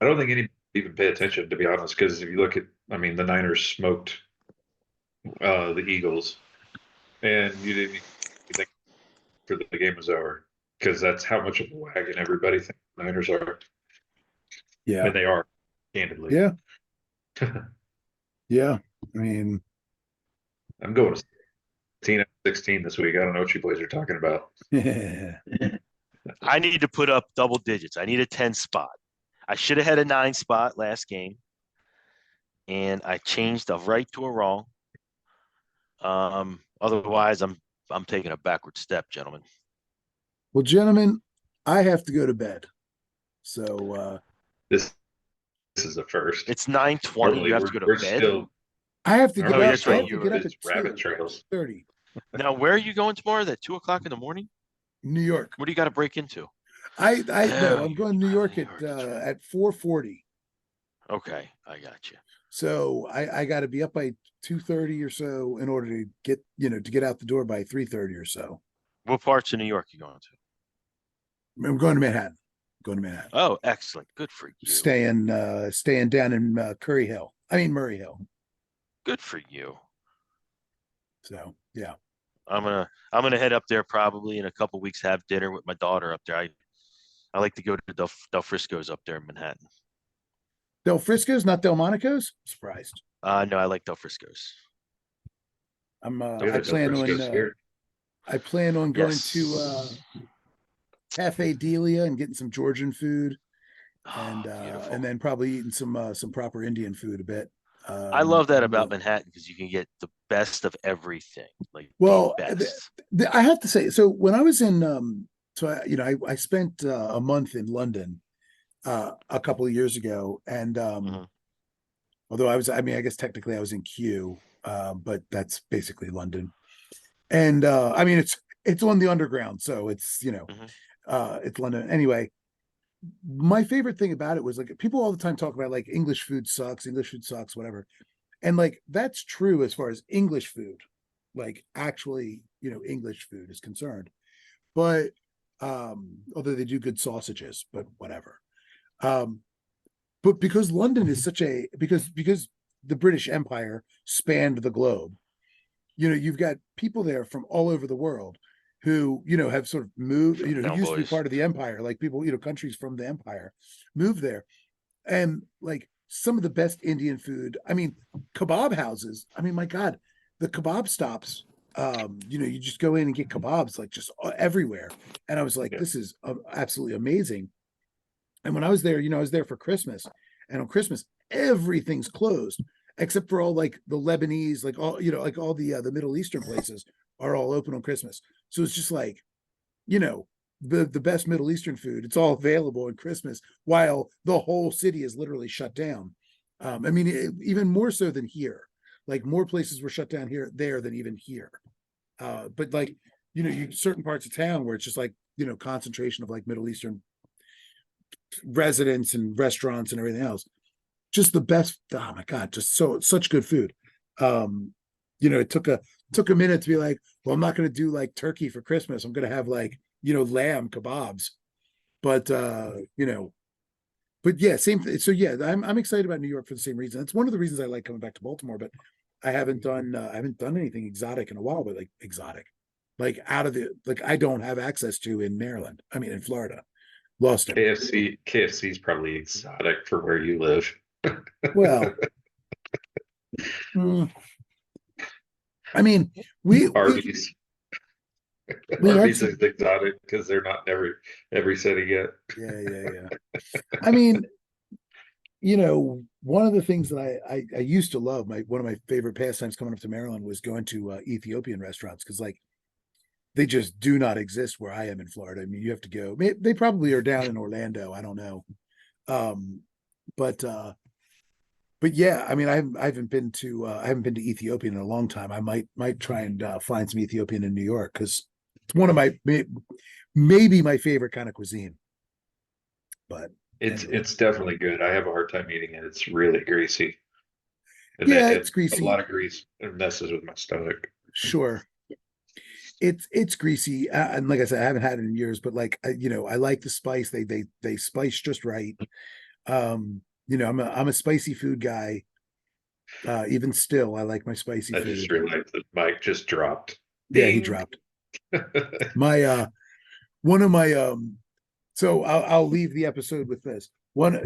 don't think any even pay attention, to be honest, because if you look at, I mean, the Niners smoked the Eagles, and you didn't think for the game was over, because that's how much of a wagon everybody thinks the Niners are. Yeah, And they are, candidly. yeah, yeah. I mean, I'm going 16 this week. I don't know what you boys are talking about. I need to put up double digits. I need a 10 spot. I should have had a 9 spot last game, and I changed a right to a wrong. Otherwise, I'm taking a backward step, gentlemen. Well, gentlemen, I have to go to bed. So This is the first. It's 9:20. You have to go to we're bed. Still, I have to get Oh, up. that's right, I have to you get up it's at rabbit trails. 2:30. Now, where are you going tomorrow? At 2:00 in the morning? New York. What do you got to break into? I no, Oh, I'm going to New York New York, that's right. at 4:40. Okay, I got you. So I got to be up by 2:30 or so in order to get out the door by 3:30 or so. What parts of New York are you going to? I'm going to Manhattan. Going to Manhattan. Oh, excellent. Good for you. Staying down in Murray Hill. Good for you. So yeah. I'm gonna head up there probably in a couple weeks. Have dinner with my daughter up there. I like to go to Del Frisco's up there in Manhattan. Del Frisco's, not Delmonico's? Surprised. No, I like Del Frisco's. I plan on going to Cafe Delia and getting some Georgian food, and then probably eating some proper Indian food a bit. I love that about Manhattan because you can get the best of everything. Like, well, the best. I have to say, so when I was in, I spent a month in London a couple of years ago, and although I guess technically I was in Kew, but that's basically London, and I mean it's on the underground, so it's it's London anyway. My favorite thing about it was like people all the time talk about like English food sucks, whatever. And like that's true as far as English food, like actually, English food is concerned. But although they do good sausages, but whatever. But because London is because the British Empire spanned the globe, you've got people there from all over the world who have sort of moved, who used to be part of the empire, like people, countries from the empire moved there, and like some of the best Indian food. I mean, kebab houses. I mean, my God, the kebab stops. You just go in and get kebabs like just everywhere, and I was like, this is absolutely amazing. And when I was there, I was there for Christmas, and on Christmas everything's closed except for all like the Lebanese, like all like all the Middle Eastern places are all open on Christmas. So it's just like, the best Middle Eastern food. It's all available at Christmas while the whole city is literally shut down. I mean, even more so than here. Like more places were shut down there than even here. But like, certain parts of town where it's just like, concentration of like Middle Eastern residents and restaurants and everything else. Just the best. Oh my God, just such good food. It took a minute to be like, well, I'm not going to do like turkey for Christmas. I'm going to have like, lamb kebabs. but but yeah, same thing. So yeah, I'm excited about New York for the same reason. It's one of the reasons I like coming back to Baltimore, but I haven't done anything exotic in a while, but like exotic, like out of the like I don't have access to in Maryland. I mean in Florida. Lost it. KFC is probably exotic for where you live. Well, mm, I mean, Arby's. we had Arby's some, is exotic because they're not in every city yet. yeah. I mean, one of the things that I used to love, one of my favorite pastimes coming up to Maryland was going to Ethiopian restaurants because like they just do not exist where I am in Florida. I mean, you have to go. They probably are down in Orlando. I don't know. Um, but yeah, I mean, I haven't been to Ethiopia in a long time. I might try and find some Ethiopian in New York because it's one of my maybe my favorite kind of cuisine. But anyway. It's definitely good. I have a hard time eating it. It's really greasy. And Yeah, it it's a lot greasy. of grease. It messes with my stomach. Sure. It's greasy, and like I said, I haven't had it in years. But like I like the spice. They spice just right. I'm a spicy food guy. Even still, I like my spicy I just food. realized that Mike just dropped. Yeah, he Ding. dropped my one of my So I'll leave the episode with this one.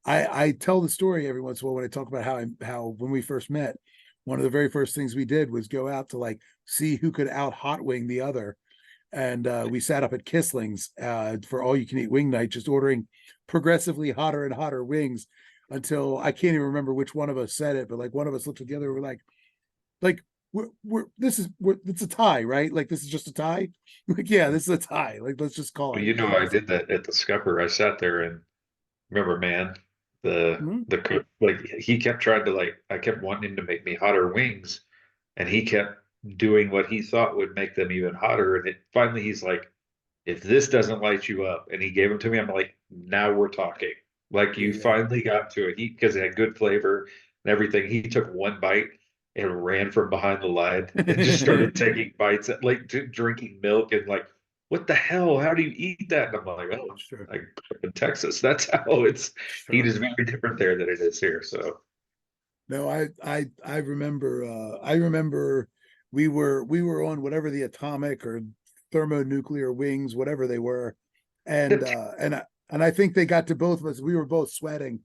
I tell the story every once in a while when I talk about how when we first met, one of the very first things we did was go out to like see who could out hot wing the other, and we sat up at Kisling's for all you can eat wing night, just ordering progressively hotter and hotter wings until I can't even remember which one of us said it, but like one of us looked at the other, we're like it's a tie, right? Like this is just a tie. Like yeah, this is a tie. Like let's just call Well, it. I did that at the Scupper. I sat there and remember, man, Mhm. the cook, like he kept trying to like I kept wanting him to make me hotter wings, and he kept doing what he thought would make them even hotter. And finally he's like, if this doesn't light you up, and he gave them to me, I'm like, now we're talking. Like you Yeah. finally got to it. He because it had good flavor and everything. He took one bite and ran from behind the line and just started taking bites at like drinking milk and like, what the hell? How do you eat that? And I'm like, oh, Sure. I grew up in Texas. That's how it's heat Sure. is very different there than it is here. So No, I remember we were on whatever the atomic or thermonuclear wings, whatever they were. And I think they got to both of us. We were both sweating.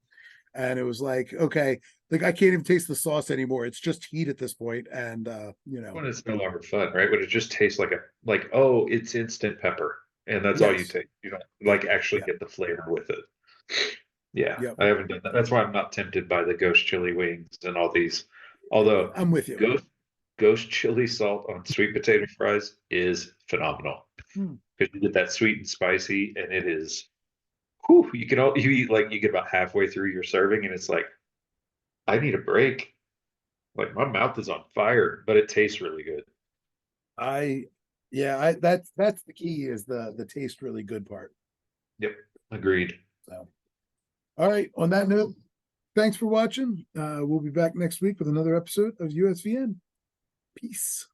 And it was like, okay, like I can't even taste the sauce anymore. It's just heat at this point. And when it's no longer fun, right? When it just tastes like oh, it's instant pepper, and that's all you yes. take. You don't Yeah. like actually Yeah. get the flavor with it. Yeah, Yep. I haven't done that. That's why I'm not tempted by the ghost chili wings and all these. Although I'm with you. ghost chili salt on sweet potato fries is phenomenal Hmm. because you get that sweet and spicy, and it is. Whew, you eat like you get about halfway through your serving, and it's like I need a break. Like my mouth is on fire, but it tastes really good. I yeah, that's the key is the taste really good part. Yep, agreed. So all right. On that note, thanks for watching. We'll be back next week with another episode of USVN. Peace.